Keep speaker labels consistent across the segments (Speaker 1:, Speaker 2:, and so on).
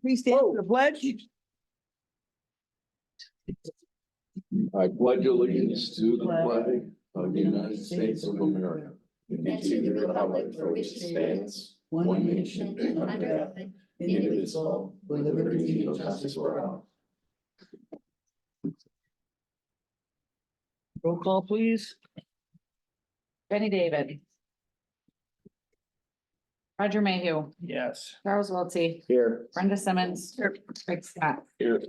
Speaker 1: Please stand for the pledge.
Speaker 2: I pledge allegiance to the flag of the United States of America and to the republic for which it stands, one nation, under God, indivisible, with liberty and justice for all.
Speaker 1: Roll call, please.
Speaker 3: Jenny David. Roger Mayhew,
Speaker 1: Yes.
Speaker 3: Charles Wiltie,
Speaker 2: Here.
Speaker 3: Brenda Simmons, Craig Scott.
Speaker 2: Here.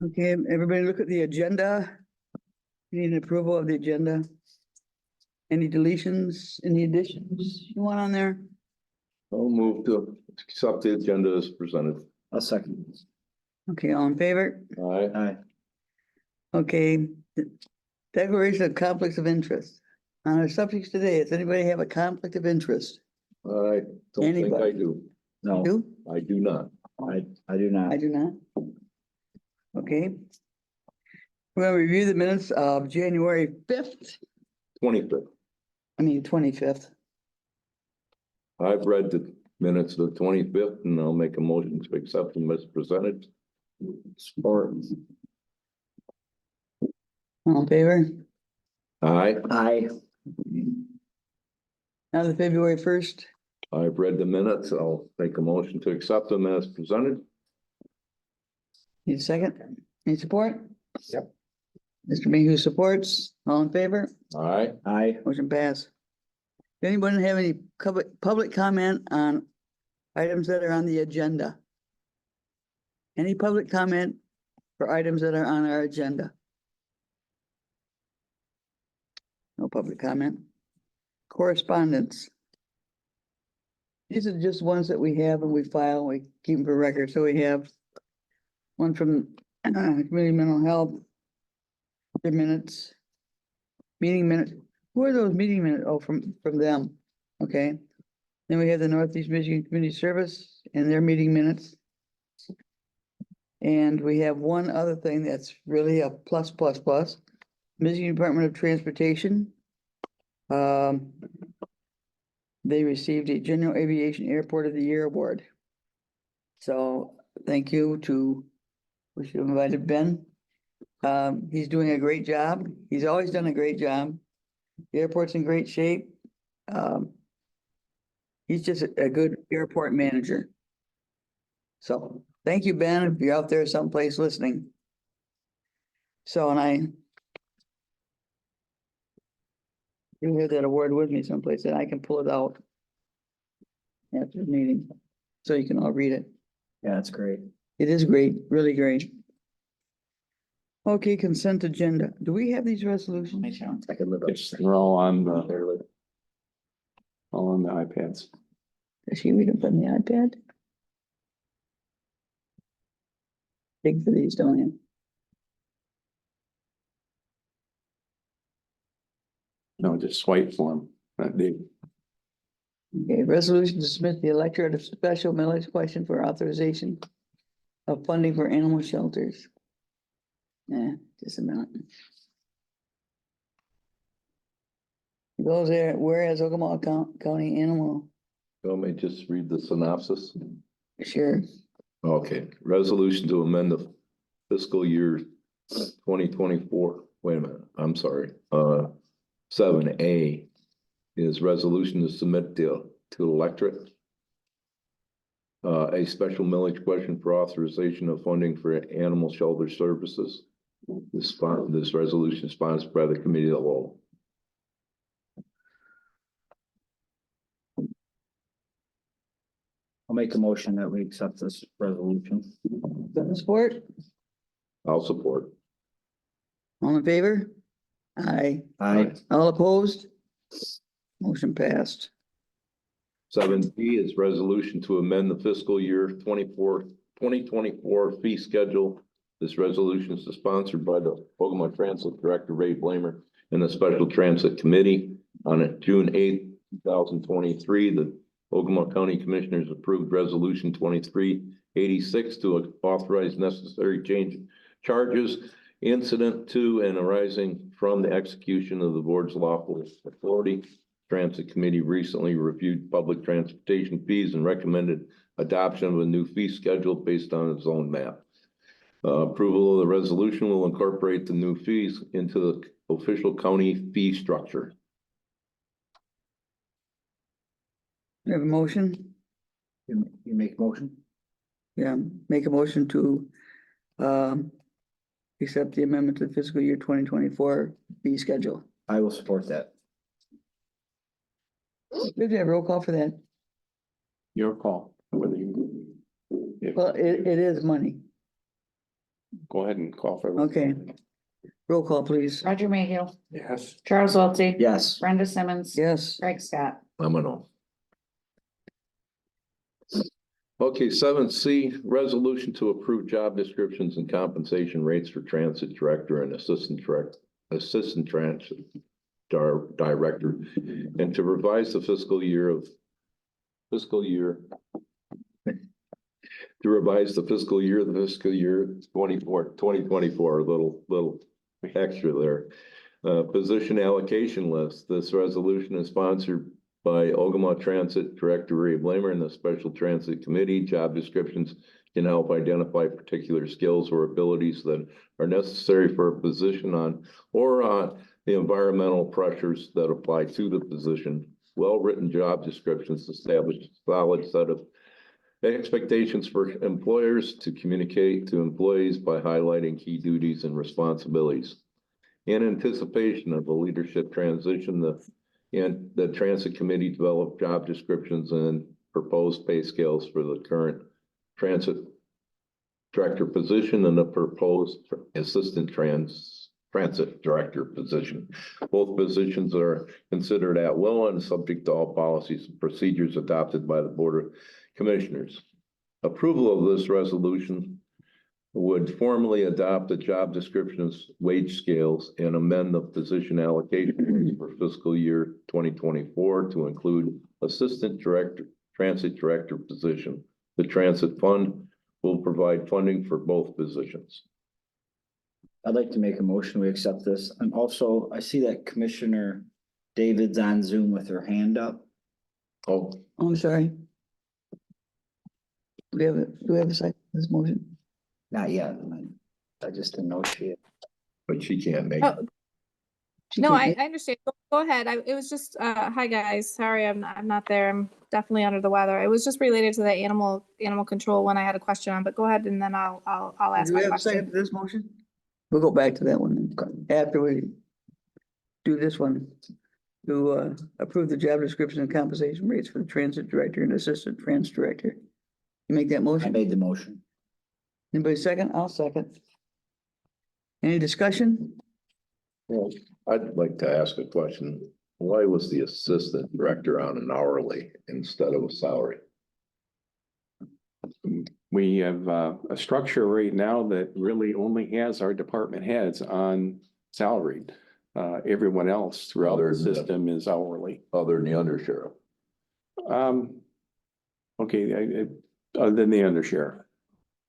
Speaker 1: Okay, everybody look at the agenda. Need an approval of the agenda. Any deletions, any additions you want on there?
Speaker 2: I'll move to accept the agenda as presented.
Speaker 4: A second.
Speaker 1: Okay, all in favor?
Speaker 2: Aye.
Speaker 4: Aye.
Speaker 1: Okay. Declaration of conflicts of interest. On our subjects today, does anybody have a conflict of interest?
Speaker 2: I don't think
Speaker 1: Anybody?
Speaker 2: I do.
Speaker 4: No,
Speaker 1: You?
Speaker 2: I do not.
Speaker 4: I do not.
Speaker 1: I do not. Okay. We're gonna review the minutes of January 5th,
Speaker 2: 25th.
Speaker 1: 25th.
Speaker 2: I've read the minutes of the 25th and I'll make a motion to accept them as presented.
Speaker 4: Support.
Speaker 1: All in favor?
Speaker 2: Aye.
Speaker 4: Aye.
Speaker 1: Now the February 1st,
Speaker 2: I've read the minutes. I'll make a motion to accept them as presented.
Speaker 1: need a second? Any support?
Speaker 4: Yep.
Speaker 1: Mr. Mayhew supports, all in favor?
Speaker 2: Aye.
Speaker 4: Aye.
Speaker 1: Motion pass. Does anyone have any public comment on items that are on the agenda? Any public comment for items that are on our agenda? No public comment. Correspondence. These are just ones that we have and we file, and we keep them for record. So we have one from Community Mental Health. Their minutes. Meeting minutes. Who are those meeting minutes? Oh, from them. Okay. Then we have the Northeast Michigan Community Service and their meeting minutes. And we have one other thing that's really a plus, plus, plus. Michigan Department of Transportation. They received a General Aviation Airport of the Year award. So thank you to, we should have invited Ben. He's doing a great job. He's always done a great job. The airport's in great shape. He's just a good airport manager. So thank you, Ben, if you're out there someplace listening. So, and I you have that award with me someplace and I can pull it out after the meeting, so you can all read it.
Speaker 4: Yeah, that's great.
Speaker 1: It is great, really great. Okay, consent agenda. Do we have these resolutions?
Speaker 4: I could live up.
Speaker 5: They're all on the, all on the iPads.
Speaker 1: Does she read them from the iPad? Big for these, don't you?
Speaker 5: No, just swipe for them, that big.
Speaker 1: Okay, resolution to submit the electorate of special millage question for authorization of funding for animal shelters. Yeah, just a minute. Goes there, whereas Ogemaw County Animal,
Speaker 2: Let me just read the synopsis.
Speaker 1: sure,
Speaker 2: Okay, resolution to amend the fiscal year 2024. Wait a minute, I'm sorry. 7A is resolution to submit to electorate a special millage question for authorization of funding for animal shelter services. This resolution is sponsored by the Committee of the Whole.
Speaker 4: I'll make a motion that we accept this resolution.
Speaker 1: support,
Speaker 2: I'll support.
Speaker 1: all in favor? Aye.
Speaker 4: Aye.
Speaker 1: All opposed? Motion passed.
Speaker 2: 7B is resolution to amend the fiscal year 2024 fee schedule. This resolution is sponsored by the Ogemaw Transit Director Ray Blamer and the Special Transit Committee. On June 8th, 2023, the Ogemaw County Commissioners approved Resolution 2386 to authorize necessary charges incident to and arising from the execution of the board's lawful authority. Transit Committee recently reviewed public transportation fees and recommended adoption of a new fee schedule based on its own map. Approval of the resolution will incorporate the new fees into the official county fee structure.
Speaker 1: We have a motion?
Speaker 4: You make a motion?
Speaker 1: Yeah, make a motion to accept the amendment to the fiscal year 2024 fee schedule.
Speaker 4: I will support that.
Speaker 1: Did you have roll call for that?
Speaker 5: Your call, whether you.
Speaker 1: Well, it is money.
Speaker 5: Go ahead and call for.
Speaker 1: Okay. Roll call, please.
Speaker 3: Roger Mayhew,
Speaker 5: Yes.
Speaker 3: Charles Wiltie.
Speaker 4: Yes.
Speaker 3: Brenda Simmons.
Speaker 1: Yes.
Speaker 3: Craig Scott.
Speaker 2: I'm a no. Okay, 7C, resolution to approve job descriptions and compensation rates for transit director and assistant transit director, and to revise the fiscal year 2024, a little extra there. Position allocation list. This resolution is sponsored by Ogemaw Transit Director Ray Blamer and the Special Transit Committee. Job descriptions can help identify particular skills or abilities that are necessary for a position on the environmental pressures that apply to the position. Well-written job descriptions establish a solid set of expectations for employers to communicate to employees by highlighting key duties and responsibilities. In anticipation of the leadership transition, the Transit Committee developed job descriptions and proposed pay scales for the current transit director position and the proposed assistant transit director position. Both positions are considered at will and subject to all policies and procedures adopted by the Board of Commissioners. Approval of this resolution would formally adopt the job descriptions, wage scales, and amend the position allocation for fiscal year 2024 to include assistant director, transit director position. The transit fund will provide funding for both positions.
Speaker 4: I'd like to make a motion, we accept this. And also, I see that Commissioner David's on Zoom with her hand up.
Speaker 2: Oh,
Speaker 1: Oh, I'm sorry. Do we have a second for this motion?
Speaker 4: Not yet. I just didn't know she.
Speaker 2: but she can't make it.
Speaker 6: Oh,
Speaker 1: She
Speaker 6: no,
Speaker 1: can't-
Speaker 6: I understand. Go ahead. It was just, hi guys. Sorry, I'm not there. I'm definitely under the weather. It was just related to the animal control one I had a question on, but go ahead and then I'll ask
Speaker 1: Do we
Speaker 6: my
Speaker 1: have a second
Speaker 6: question.
Speaker 1: for this motion? We'll go back to that one then, after we do this one. To approve the job description and compensation rates for the transit director and assistant transit director. You make that
Speaker 4: I
Speaker 1: motion?
Speaker 4: made the motion.
Speaker 1: Anybody second? I'll second. Any discussion?
Speaker 2: Well, I'd like to ask a question. Why was the assistant director on an hourly instead of a salary?
Speaker 5: We have a structure right now that really only has our department heads on salaried. Everyone else throughout the
Speaker 2: Other than the-
Speaker 5: system is hourly.
Speaker 2: Other than the undersheriff?
Speaker 5: Okay, other than the undersheriff.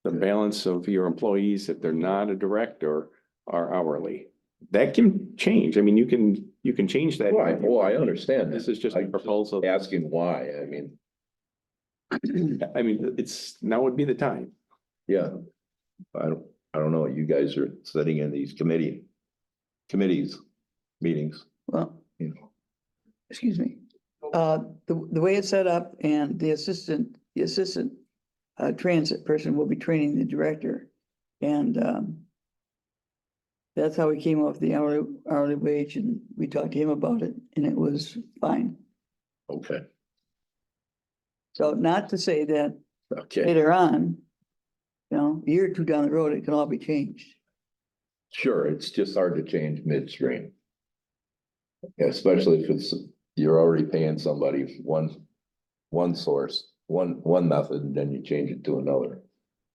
Speaker 5: The balance of your employees, if they're not a director, are hourly. That can change. I mean, you can change that.
Speaker 2: Well, I understand.
Speaker 5: This is just a
Speaker 2: I'm
Speaker 5: proposal.
Speaker 2: asking why, I mean,
Speaker 5: I mean, now would be the time.
Speaker 2: yeah. I don't know, you guys are sitting in these committees, meetings,
Speaker 1: Well,
Speaker 2: you know.
Speaker 1: excuse me. The way it's set up and the assistant transit person will be training the director. And that's how we came up with the hourly wage, and we talked to him about it and it was fine.
Speaker 2: Okay,
Speaker 1: So not to say that
Speaker 2: okay,
Speaker 1: later on, a year or two down the road, it can all be changed.
Speaker 2: sure, it's just hard to change midstream. Especially if you're already paying somebody one source, one method, and then you change it to another.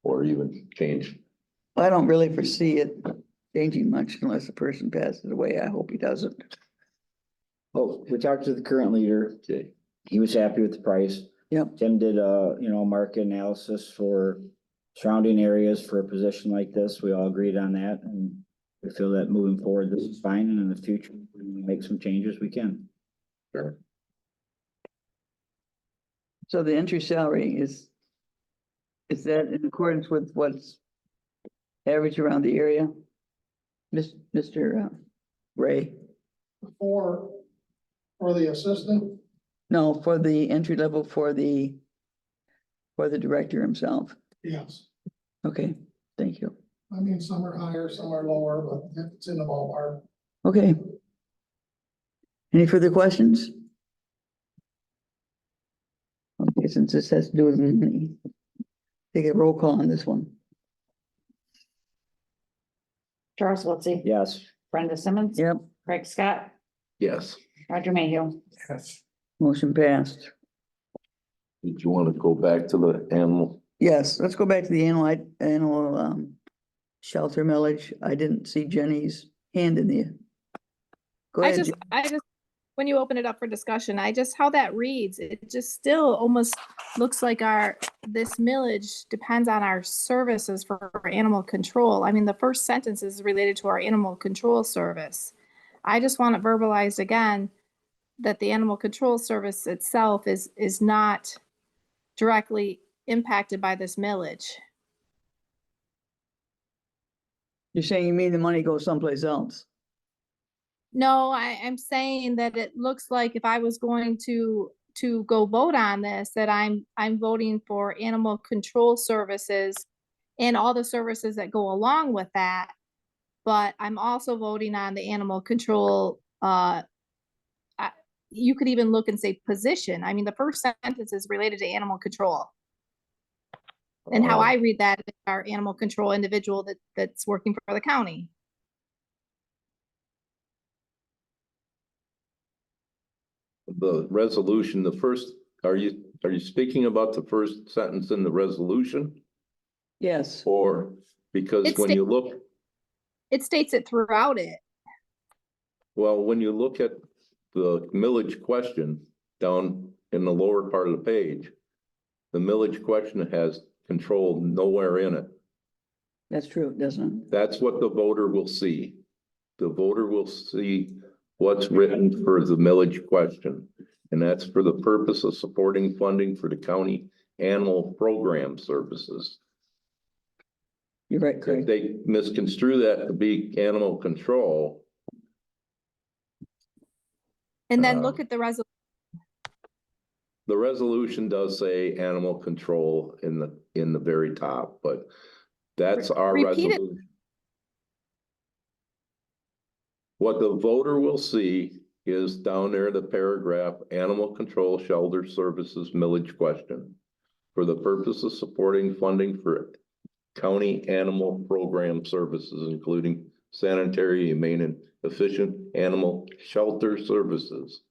Speaker 2: Or even change,
Speaker 1: I don't really foresee it changing much unless the person passes away. I hope he doesn't.
Speaker 4: Oh, we talked to the current leader.
Speaker 2: okay,
Speaker 4: He was happy with the price.
Speaker 1: Yep.
Speaker 4: Tim did market analysis for surrounding areas for a position like this. We all agreed on that, and We feel that moving forward, this is fine, and in the future, when we make some changes, we can.
Speaker 2: Sure.
Speaker 1: So the entry salary is that in accordance with what's average around the area? Mr. Ray?
Speaker 7: For the assistant,
Speaker 1: No, for the entry level for the director himself.
Speaker 7: yes.
Speaker 1: Okay, thank you.
Speaker 7: I mean, some are higher, some are lower, but it's in the ballpark.
Speaker 1: Okay. Any further questions? Okay, since this has to do with money, take a roll call on this one.
Speaker 3: Charles Wiltie.
Speaker 4: Yes.
Speaker 3: Brenda Simmons.
Speaker 1: Yep,
Speaker 3: Craig Scott.
Speaker 5: Yes.
Speaker 3: Roger Mayhew.
Speaker 1: motion passed.
Speaker 2: Did you want to go back to the animal?
Speaker 1: Yes, let's go back to the animal shelter millage. I didn't see Jenny's hand in the. Go
Speaker 6: I
Speaker 1: ahead.
Speaker 6: just, when you open it up for discussion, how that reads, it just still almost looks like this millage depends on our services for animal control. I mean, the first sentence is related to our animal control service. I just want it verbalized again, that the animal control service itself is not directly impacted by this millage.
Speaker 1: You're saying you mean the money goes someplace else?
Speaker 6: No, I'm saying that it looks like if I was going to go vote on this, that I'm voting for animal control services and all the services that go along with that. But I'm also voting on the animal control, you could even look and say position. I mean, the first sentence is related to animal control. And how I read that is our animal control individual that's working for the county.
Speaker 2: The resolution, the first, are you speaking about the first sentence in the resolution?
Speaker 1: Yes,
Speaker 2: Or because
Speaker 6: It's
Speaker 2: when you look,
Speaker 6: It states it throughout it.
Speaker 2: well, when you look at the millage question down in the lower part of the page, the millage question has control nowhere in it.
Speaker 1: that's true, doesn't it?
Speaker 2: That's what the voter will see. The voter will see what's written for the millage question. And that's for the purpose of supporting funding for the county animal program services.
Speaker 1: You're right,
Speaker 2: If
Speaker 1: Craig.
Speaker 2: they misconstrue that to be animal control,
Speaker 6: And then look at the resolution.
Speaker 2: the resolution does say animal control in the very top, but that's our
Speaker 6: Repeat it.
Speaker 2: resolution. What the voter will see is down there, the paragraph, animal control shelter services millage question. For the purpose of supporting funding for county animal program services, including sanitary, humane, and efficient animal shelter services.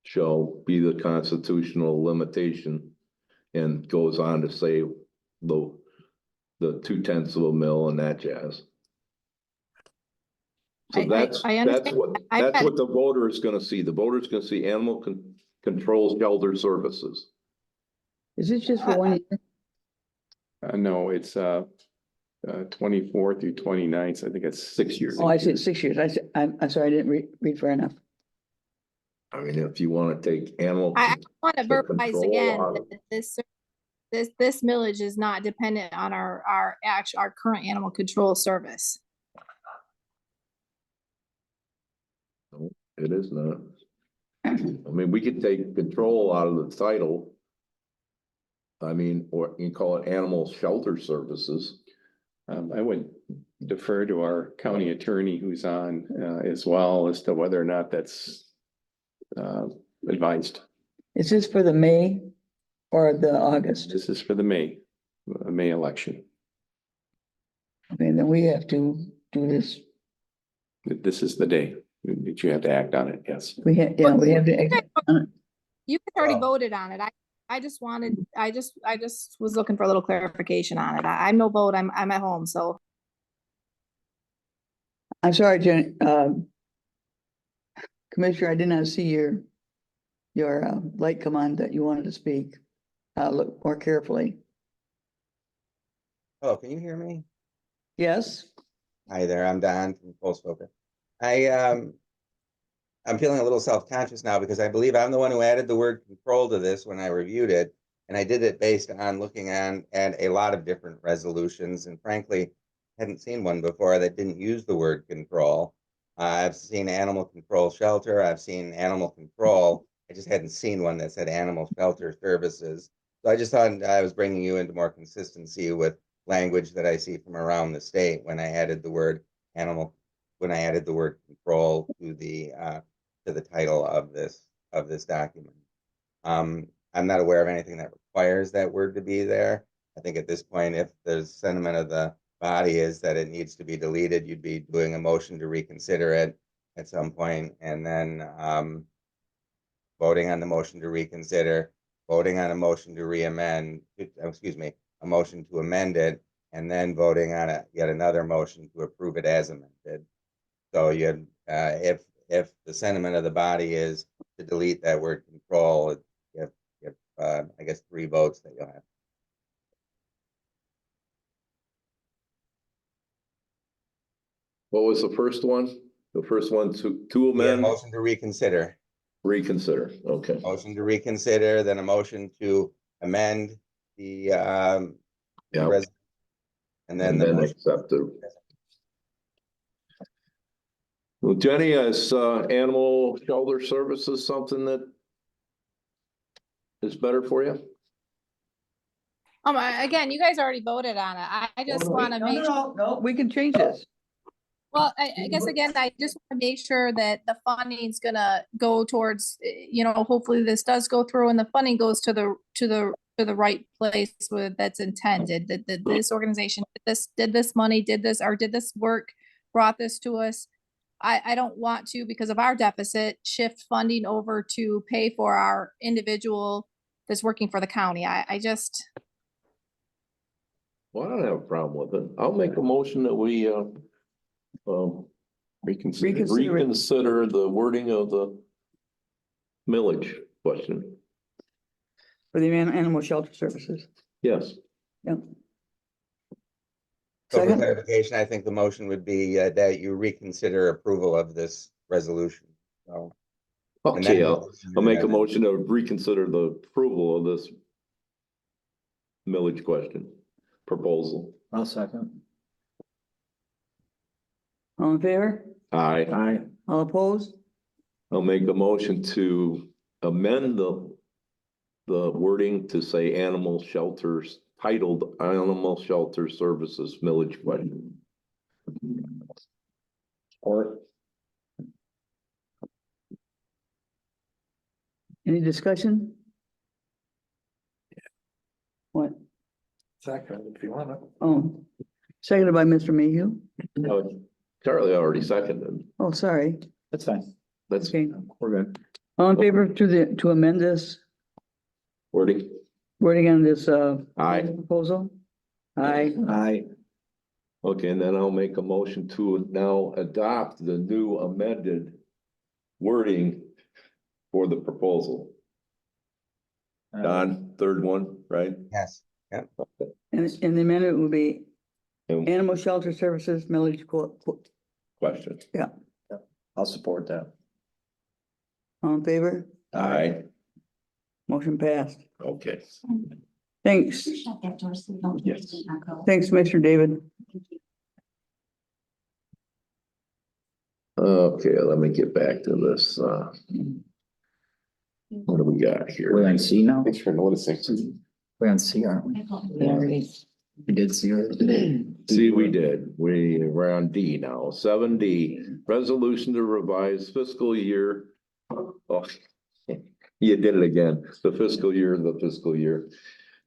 Speaker 2: Shall be the constitutional limitation, and goes on to say the 2/10 of a mil and that jazz. So
Speaker 6: I
Speaker 2: that's
Speaker 6: understand.
Speaker 2: that's what the voter is gonna see. The voter is gonna see animal control shelter services.
Speaker 1: Is this just for 1 year?
Speaker 5: No, it's 24 through 29, so I think it's 6 years.
Speaker 1: Oh, I see, it's 6 years. I'm sorry, I didn't read far enough.
Speaker 2: I mean, if you wanna take animal.
Speaker 6: I want to
Speaker 2: the
Speaker 6: verbalize
Speaker 2: control
Speaker 6: again
Speaker 2: out of-
Speaker 6: that this millage is not dependent on our current animal control service.
Speaker 2: It is not. I mean, we could take control out of the title. I mean, or you call it animal shelter services.
Speaker 5: I would defer to our county attorney who's on as well as to whether or not that's advised.
Speaker 1: Is this for the May or the August?
Speaker 5: This is for the May election.
Speaker 1: Okay, then we have to do this.
Speaker 5: This is the day that you have to act on it, yes.
Speaker 1: We have to.
Speaker 6: You guys already voted on it. I just was looking for a little clarification on it. I'm no vote. I'm at home, so.
Speaker 1: I'm sorry, Jenny, Commissioner, I did not see your light come on that you wanted to speak. Look more carefully.
Speaker 8: Oh, can you hear me?
Speaker 1: Yes,
Speaker 8: Hi there, I'm Don from Colespoken. I'm feeling a little self-conscious now because I believe I'm the one who added the word control to this when I reviewed it. And I did it based on looking at a lot of different resolutions, and frankly, hadn't seen one before that didn't use the word control. I've seen animal control shelter, I've seen animal control. I just hadn't seen one that said animal shelter services. So I just thought I was bringing you into more consistency with language that I see from around the state when I added the word animal, when I added the word control to the title of this document. I'm not aware of anything that requires that word to be there. I think at this point, if the sentiment of the body is that it needs to be deleted, you'd be doing a motion to reconsider it at some point, and then voting on the motion to reconsider, voting on a motion to re-amend, excuse me, a motion to amend it, and then voting on yet another motion to approve it as amended. So you, if the sentiment of the body is to delete that word control, you have, I guess, 3 votes that you'll have.
Speaker 2: What was the first one? The first one to
Speaker 8: Yeah,
Speaker 2: amend,
Speaker 8: motion to reconsider,
Speaker 2: reconsider, okay.
Speaker 8: motion to reconsider, then a motion to amend the
Speaker 2: Yeah,
Speaker 8: and then
Speaker 2: and
Speaker 8: the
Speaker 2: then
Speaker 8: motion.
Speaker 2: accept it. Well, Jenny, is animal shelter services something that is better for you?
Speaker 6: Again, you guys already voted on it. I just want to make.
Speaker 1: No, we can change this.
Speaker 6: Well, I guess again, I just want to make sure that the funding's gonna go towards, hopefully this does go through and the funding goes to the right place where that's intended, that this organization did this work, brought this to us. I don't want to, because of our deficit, shift funding over to pay for our individual that's working for the county. I just,
Speaker 2: Well, I don't have a problem with it. I'll make a motion that we reconsider the wording of the millage question.
Speaker 1: For the animal shelter services.
Speaker 2: Yes.
Speaker 1: Yep.
Speaker 8: So for
Speaker 1: Second.
Speaker 8: clarification, I think the motion would be that you reconsider approval of this resolution. So, and
Speaker 2: Okay,
Speaker 8: then-
Speaker 2: I'll make a motion to reconsider the approval of this millage question proposal.
Speaker 4: I'll second.
Speaker 1: All in favor?
Speaker 2: Aye.
Speaker 1: All opposed?
Speaker 2: I'll make a motion to amend the wording to say animal shelters, titled Animal Shelter Services Millage Question.
Speaker 4: Or
Speaker 1: Any discussion? What?
Speaker 7: Second, if you want to.
Speaker 1: Oh, seconded by Mr. Mayhew.
Speaker 2: Charlie already seconded.
Speaker 1: Oh, sorry.
Speaker 4: that's fine.
Speaker 2: That's
Speaker 1: Okay.
Speaker 4: We're good.
Speaker 1: All in favor to amend this
Speaker 2: wording.
Speaker 1: wording on this
Speaker 2: Aye.
Speaker 1: proposal? Aye.
Speaker 4: Aye.
Speaker 2: Okay, and then I'll make a motion to now adopt the new amended wording for the proposal. Don, third one, right?
Speaker 8: Yes, yeah.
Speaker 1: And the amendment will be
Speaker 2: And
Speaker 1: animal shelter services millage
Speaker 2: question.
Speaker 1: Yeah.
Speaker 4: I'll support that.
Speaker 1: All in favor?
Speaker 2: Aye.
Speaker 1: Motion passed.
Speaker 2: Okay.
Speaker 1: Thanks.
Speaker 2: Yes.
Speaker 1: Thanks, Mr. David.
Speaker 2: Okay, let me get back to this. What do we got here?
Speaker 4: We're on C now?
Speaker 5: Thanks for noticing.
Speaker 4: We're on C, aren't we? We did C already.
Speaker 2: See, we did. We're on D now. 7D, resolution to revise fiscal year. Oh, you did it again. The fiscal year, the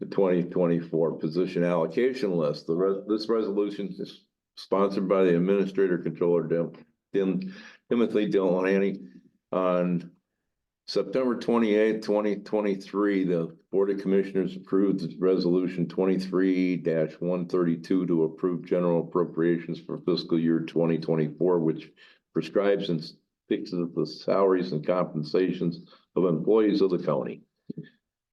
Speaker 2: 2024 position allocation list. This resolution is sponsored by the Administrator Controller Timothy Delaney. On September 28th, 2023, the Board of Commissioners approved resolution 23-132 to approve general appropriations for fiscal year 2024, which prescribes and fixes the salaries and compensations of employees of the county.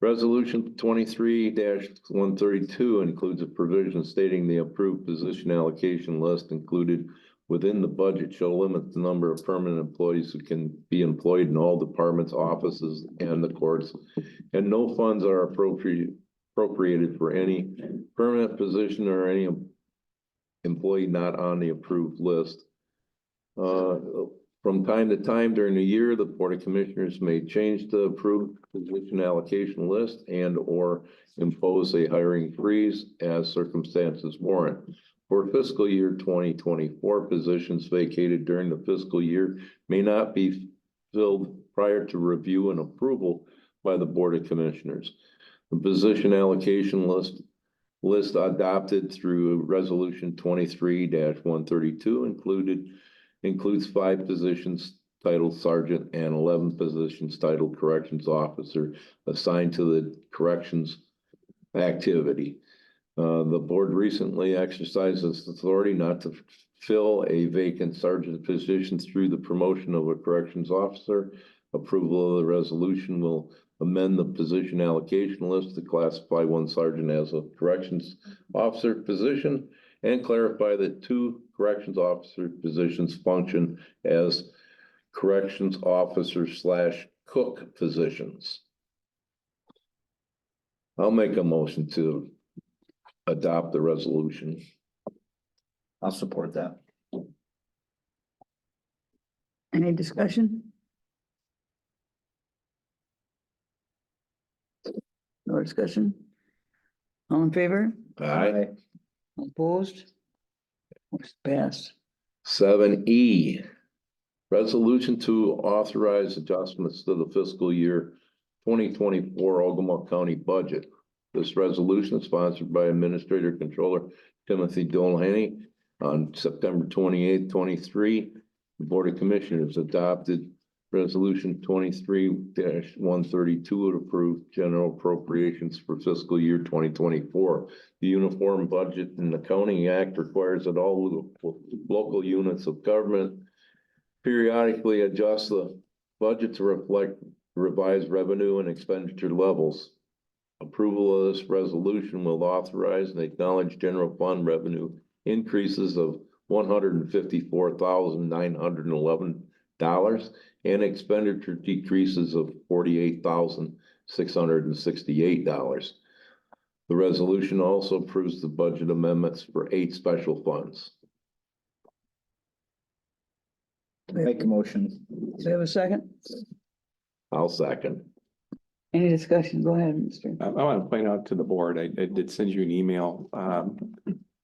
Speaker 2: Resolution 23-132 includes a provision stating the approved position allocation list included within the budget shall limit the number of permanent employees who can be employed in all departments, offices, and the courts. And no funds are appropriated for any permanent position or any employee not on the approved list. From time to time during the year, the Board of Commissioners may change the approved position allocation list and or impose a hiring freeze as circumstances warrant. For fiscal year 2024, positions vacated during the fiscal year may not be filled prior to review and approval by the Board of Commissioners. The position allocation list adopted through Resolution 23-132 includes 5 positions titled Sergeant and 11 positions titled Corrections Officer assigned to the corrections activity. The board recently exercised its authority not to fill a vacant sergeant position through the promotion of a corrections officer. Approval of the resolution will amend the position allocation list to classify one sergeant as a corrections officer position and clarify that 2 corrections officer positions function as corrections officer / cook positions. I'll make a motion to adopt the resolution.
Speaker 4: I'll support that.
Speaker 1: Any discussion? No discussion? All in favor?
Speaker 2: Aye.
Speaker 1: Opposed? Motion passed.
Speaker 2: 7E, resolution to authorize adjustments to the fiscal year 2024 Ogemaw County budget. This resolution is sponsored by Administrator Controller Timothy Dolhany on September 28, 23. The Board of Commissioners adopted Resolution 23-132 to approve general appropriations for fiscal year 2024. The Uniform Budget and Accounting Act requires that all local units of government periodically adjust the budget to reflect revised revenue and expenditure levels. Approval of this resolution will authorize and acknowledge general fund revenue increases of $154,911 and expenditure decreases of $48,668. The resolution also approves the budget amendments for 8 special funds.
Speaker 4: Make a motion.
Speaker 1: Do we have a second?
Speaker 2: I'll second.
Speaker 1: Any discussion? Go ahead, Mr.
Speaker 5: I want to point out to the board, I did send you an email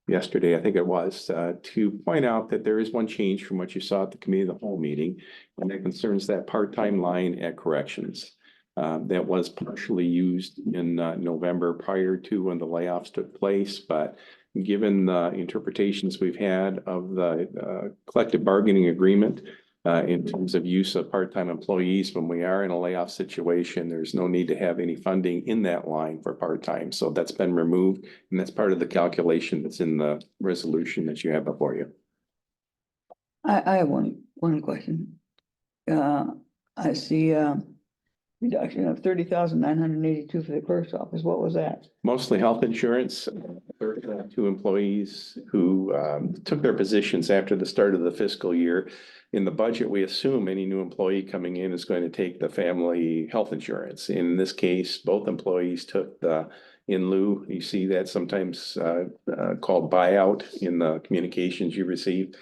Speaker 5: yesterday, I think it was, to point out that there is one change from what you saw at the committee of the whole meeting, and that concerns that part-time line at corrections. That was partially used in November prior to when the layoffs took place, but given the interpretations we've had of the collective bargaining agreement, in terms of use of part-time employees, when we are in a layoff situation, there's no need to have any funding in that line for part-time. So that's been removed, and that's part of the calculation that's in the resolution that you have before you.
Speaker 1: I have one question. I see reduction of 30,982 for the clerk's office. What was that?
Speaker 5: Mostly health insurance. There are 2 employees who took their positions after the start of the fiscal year. In the budget, we assume any new employee coming in is going to take the family health insurance. In this case, both employees took the in lieu. You see that sometimes called buyout in the communications you receive.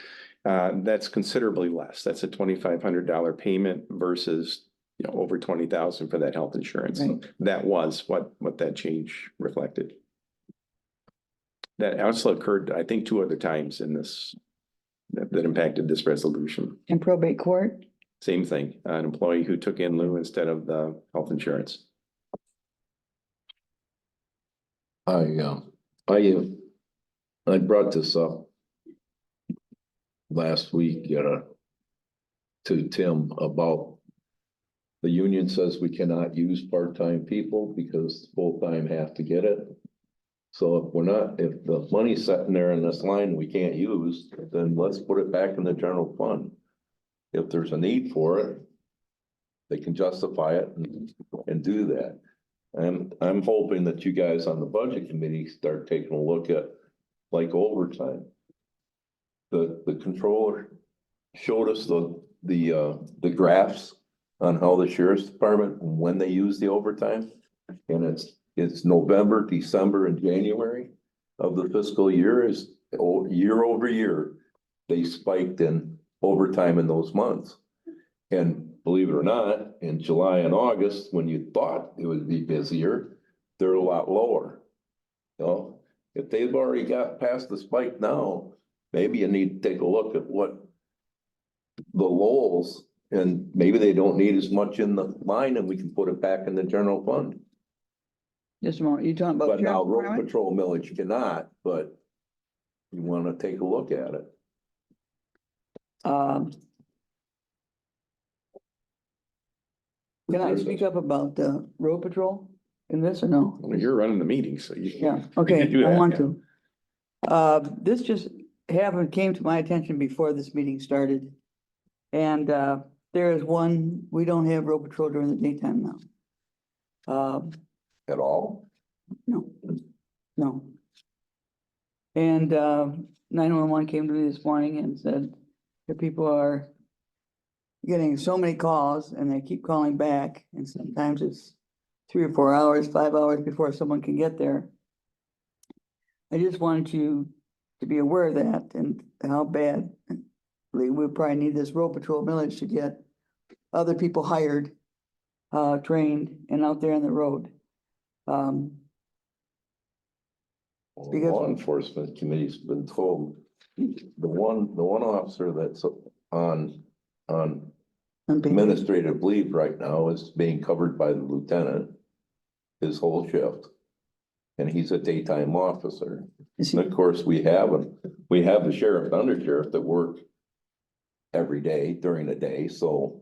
Speaker 5: That's considerably less. That's a $2,500 payment versus over $20,000 for that health insurance.
Speaker 1: Right.
Speaker 5: That was what that change reflected. That also occurred, I think, 2 other times in this that impacted this resolution.
Speaker 1: In probate court?
Speaker 5: Same thing, an employee who took in lieu instead of the health insurance.
Speaker 2: I brought this up last week to Tim about the union says we cannot use part-time people because full-time have to get it. So if the money's sitting there in this line we can't use, then let's put it back in the general fund. If there's a need for it, they can justify it and do that. And I'm hoping that you guys on the budget committee start taking a look at like overtime. The controller showed us the graphs on how the sheriff's department, when they use the overtime. And it's November, December, and January of the fiscal year is, year over year. They spiked in overtime in those months. And believe it or not, in July and August, when you thought it would be busier, they're a lot lower. So if they've already got past the spike now, maybe you need to take a look at what the lulls, and maybe they don't need as much in the line and we can put it back in the general fund.
Speaker 1: Just a moment, you talking about?
Speaker 2: But now
Speaker 1: sheriff's
Speaker 2: road
Speaker 1: department?
Speaker 2: patrol millage cannot, but you wanna take a look at it.
Speaker 1: Can I speak up about the road patrol in this or no?
Speaker 5: Well, you're running the meeting, so you.
Speaker 1: Yeah,
Speaker 5: you
Speaker 1: okay,
Speaker 5: can do
Speaker 1: I
Speaker 5: that,
Speaker 1: want
Speaker 5: yeah.
Speaker 1: to. This just came to my attention before this meeting started. And there is one, we don't have road patrol during the daytime now.
Speaker 2: At all?
Speaker 1: No, no. And 911 came to me this morning and said that people are getting so many calls and they keep calling back, and sometimes it's 3 or 4 hours, 5 hours before someone can get there. I just wanted you to be aware of that and how bad we probably need this road patrol millage to get other people hired, trained and out there on the road.
Speaker 2: Well,
Speaker 1: Because-
Speaker 2: Law enforcement committee's been told, the one officer that's on administrative leave right now is being covered by the lieutenant. His whole shift. And he's a daytime officer.
Speaker 1: Is
Speaker 2: And
Speaker 1: he-
Speaker 2: of course, we have the sheriff and undersheriff that work every day during the day, so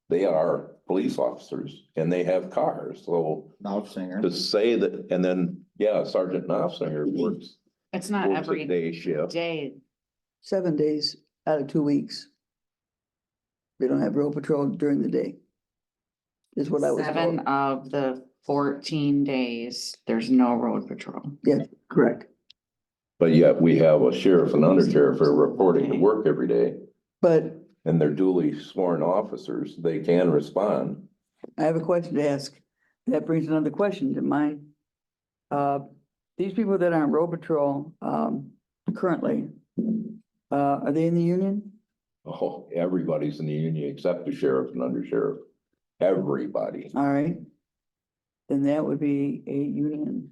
Speaker 2: they are police officers and they have cars, so
Speaker 4: Now singer.
Speaker 2: to say that, and then, yeah, Sergeant Knopfsinger works
Speaker 3: It's not
Speaker 2: a
Speaker 3: every
Speaker 2: day shift.
Speaker 3: day.
Speaker 1: 7 days out of 2 weeks. They don't have road patrol during the day. Is what I was
Speaker 3: 7
Speaker 1: told.
Speaker 3: of the 14 days, there's no road patrol.
Speaker 1: Yeah, correct.
Speaker 2: But yet we have a sheriff and undersheriff are reporting to work every day,
Speaker 1: But
Speaker 2: and they're duly sworn officers, they can respond.
Speaker 1: I have a question to ask. That brings another question to mind. These people that are on road patrol, currently, are they in the union?
Speaker 2: Oh, everybody's in the union except the sheriff and undersheriff. Everybody.
Speaker 1: All right. Then that would be a union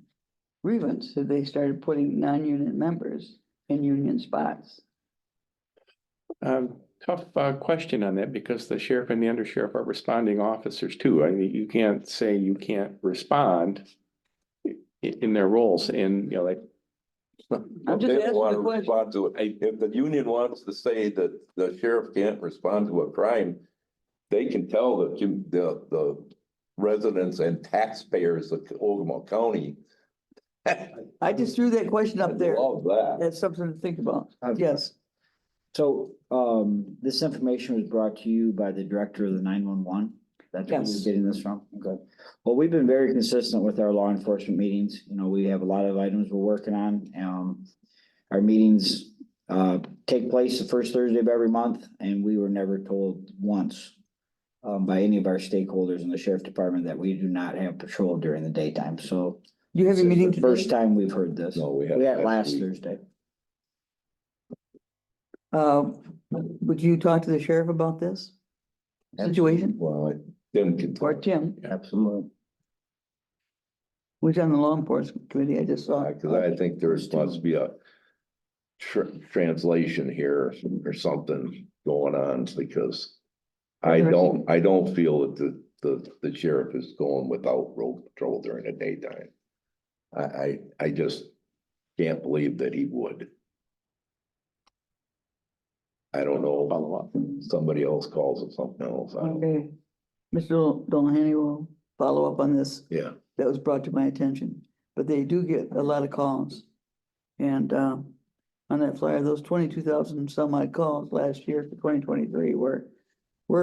Speaker 1: grievance if they started putting non-union members in union spots.
Speaker 5: Tough question on that, because the sheriff and the undersheriff are responding officers too. I mean, you can't say you can't respond in their roles, and, you know, like,
Speaker 1: I'm just
Speaker 2: They don't
Speaker 1: asking
Speaker 2: wanna
Speaker 1: the question.
Speaker 2: respond to it. If the union wants to say that the sheriff can't respond to a crime, they can tell the residents and taxpayers of Ogemaw County.
Speaker 1: I just threw that question up there.
Speaker 2: Love that.
Speaker 1: That's something to think about. Yes.
Speaker 4: So, this information was brought to you by the director of the 911. That's where
Speaker 1: Yes.
Speaker 4: you're getting this from? Okay. Well, we've been very consistent with our law enforcement meetings. You know, we have a lot of items we're working on. Our meetings, take place the first Thursday of every month, and we were never told once by any of our stakeholders in the sheriff department that we do not have patrol during the daytime. So
Speaker 1: You have a meeting
Speaker 4: the first
Speaker 1: today?
Speaker 4: time we've heard this.
Speaker 2: No, we had
Speaker 4: We had it
Speaker 2: last
Speaker 4: last
Speaker 2: week.
Speaker 4: Thursday.
Speaker 1: Would you talk to the sheriff about this situation?
Speaker 2: Well, Tim can
Speaker 1: Or
Speaker 2: talk.
Speaker 1: Tim,
Speaker 4: Absolutely.
Speaker 1: who's on the law enforcement committee? I just saw.
Speaker 2: Cause I think there must be a translation here or something going on, because I don't feel that the sheriff is going without road patrol during the daytime. I just can't believe that he would. I don't know,
Speaker 5: follow up.
Speaker 2: somebody else calls it something else. I don't,
Speaker 1: Okay. Mr. Dolhany will follow up on this.
Speaker 2: yeah.
Speaker 1: That was brought to my attention, but they do get a lot of calls. And on that flyer, those 22,000 some odd calls last year for 2023 were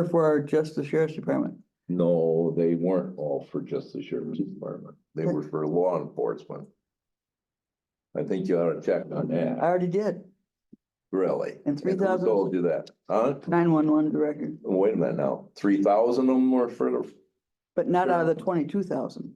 Speaker 1: for just the sheriff's department.
Speaker 2: No, they weren't all for just the sheriff's department. They were for law enforcement. I think you ought to check on
Speaker 1: I
Speaker 2: that,
Speaker 1: already did,
Speaker 2: really.
Speaker 1: And
Speaker 2: who
Speaker 1: 3,000
Speaker 2: told you that, huh?
Speaker 1: 911 director,
Speaker 2: Wait a minute now, 3,000 of them were for the,
Speaker 1: but not out of the 22,000.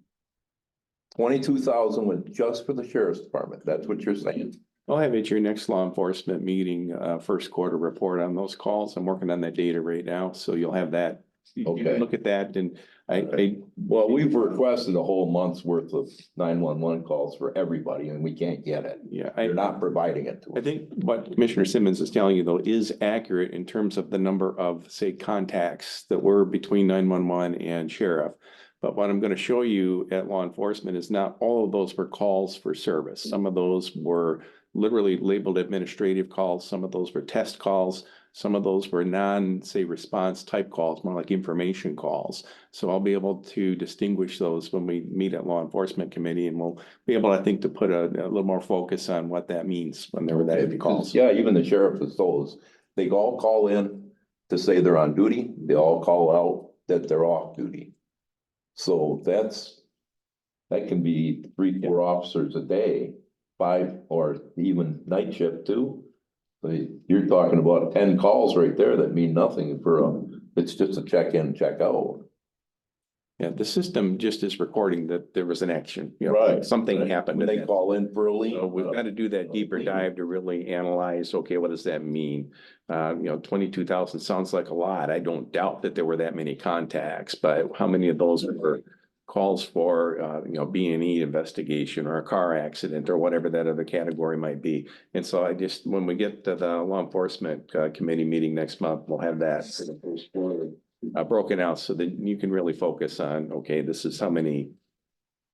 Speaker 2: 22,000 went just for the sheriff's department. That's what you're saying.
Speaker 5: I'll have at your next law enforcement meeting, first quarter report on those calls. I'm working on that data right now, so you'll have that. You can
Speaker 2: Okay.
Speaker 5: Look at that and I,
Speaker 2: Well, we've requested a whole month's worth of 911 calls for everybody and we can't get it.
Speaker 5: yeah,
Speaker 2: They're not providing it to
Speaker 5: I
Speaker 2: us.
Speaker 5: think what Commissioner Simmons is telling you though is accurate in terms of the number of, say, contacts that were between 911 and sheriff. But what I'm going to show you at law enforcement is not all of those were calls for service. Some of those were literally labeled administrative calls. Some of those were test calls. Some of those were say, response type calls, more like information calls. So I'll be able to distinguish those when we meet at law enforcement committee, and we'll be able, I think, to put a little more focus on what that means when there were that
Speaker 2: Okay,
Speaker 5: many
Speaker 2: because,
Speaker 5: calls.
Speaker 2: yeah, even the sheriff is those, they all call in to say they're on duty. They all call out that they're off duty. So that can be 3-4 officers a day, 5 or even night shift too. So you're talking about 10 calls right there that mean nothing it's just a check in, check out.
Speaker 5: Yeah, the system just is recording that there was an action. You know,
Speaker 2: Right.
Speaker 5: Something happened.
Speaker 2: When
Speaker 5: in
Speaker 2: they
Speaker 5: that.
Speaker 2: call in for a leave.
Speaker 5: So we've got to do that deeper dive to really analyze, okay, what does that mean? 22,000 sounds like a lot. I don't doubt that there were that many contacts, but how many of those were calls for, B&E investigation or a car accident or whatever that other category might be. And so when we get to the law enforcement committee meeting next month, we'll have that broken out so that you can really focus on, okay, this is how many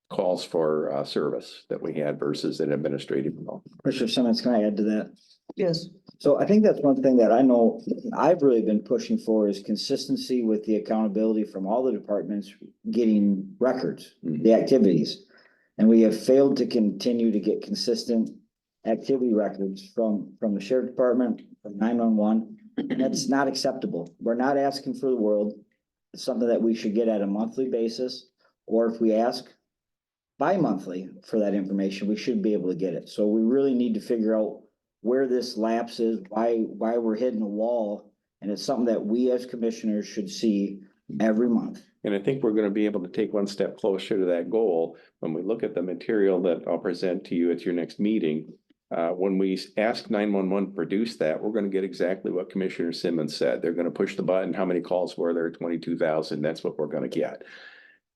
Speaker 5: calls for service that we had versus an administrative call.
Speaker 4: Commissioner Simmons, can I add to that?
Speaker 1: Yes,
Speaker 4: So I think that's one thing that I know I've really been pushing for is consistency with the accountability from all the departments getting records, the activities. And we have failed to continue to get consistent activity records from the sheriff department, from 911. And that's not acceptable. We're not asking for the world. It's something that we should get at a monthly basis, or if we ask bi-monthly for that information, we should be able to get it. So we really need to figure out where this lapse is, why we're hitting a wall. And it's something that we as commissioners should see every month.
Speaker 5: And I think we're going to be able to take one step closer to that goal when we look at the material that I'll present to you at your next meeting. When we ask 911 to produce that, we're going to get exactly what Commissioner Simmons said. They're going to push the button. How many calls were there? 22,000. That's what we're going to get.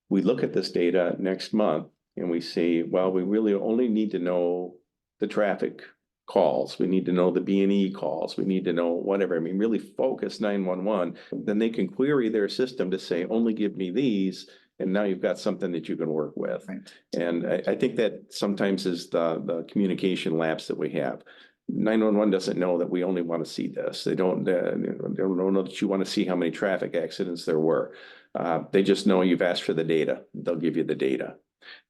Speaker 5: We look at this data next month and we say, well, we really only need to know the traffic calls. We need to know the B&E calls. We need to know whatever. I mean, really focus 911. Then they can query their system to say, only give me these. And now you've got something that you can work with. Right. And I think that sometimes is the communication lapse that we have. 911 doesn't know that we only want to see this. They don't know that you want to see how many traffic accidents there were. They just know you've asked for the data. They'll give you the data.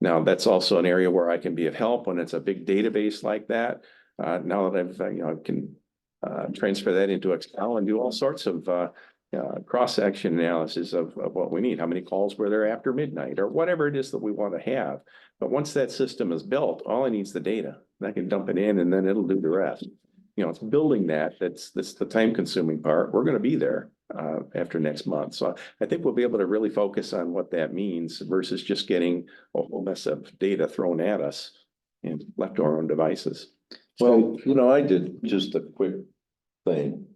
Speaker 5: Now, that's also an area where I can be of help when it's a big database like that. Now that I can transfer that into Excel and do all sorts of cross-section analysis of what we need. How many calls were there after midnight or whatever it is that we want to have. But once that system is built, all I need is the data. And I can dump it in and then it'll do the rest. It's building that's the time-consuming part. We're going to be there after next month. So I think we'll be able to really focus on what that means versus just getting a whole mess of data thrown at us and left to our own devices.
Speaker 2: Well, I did just a quick thing.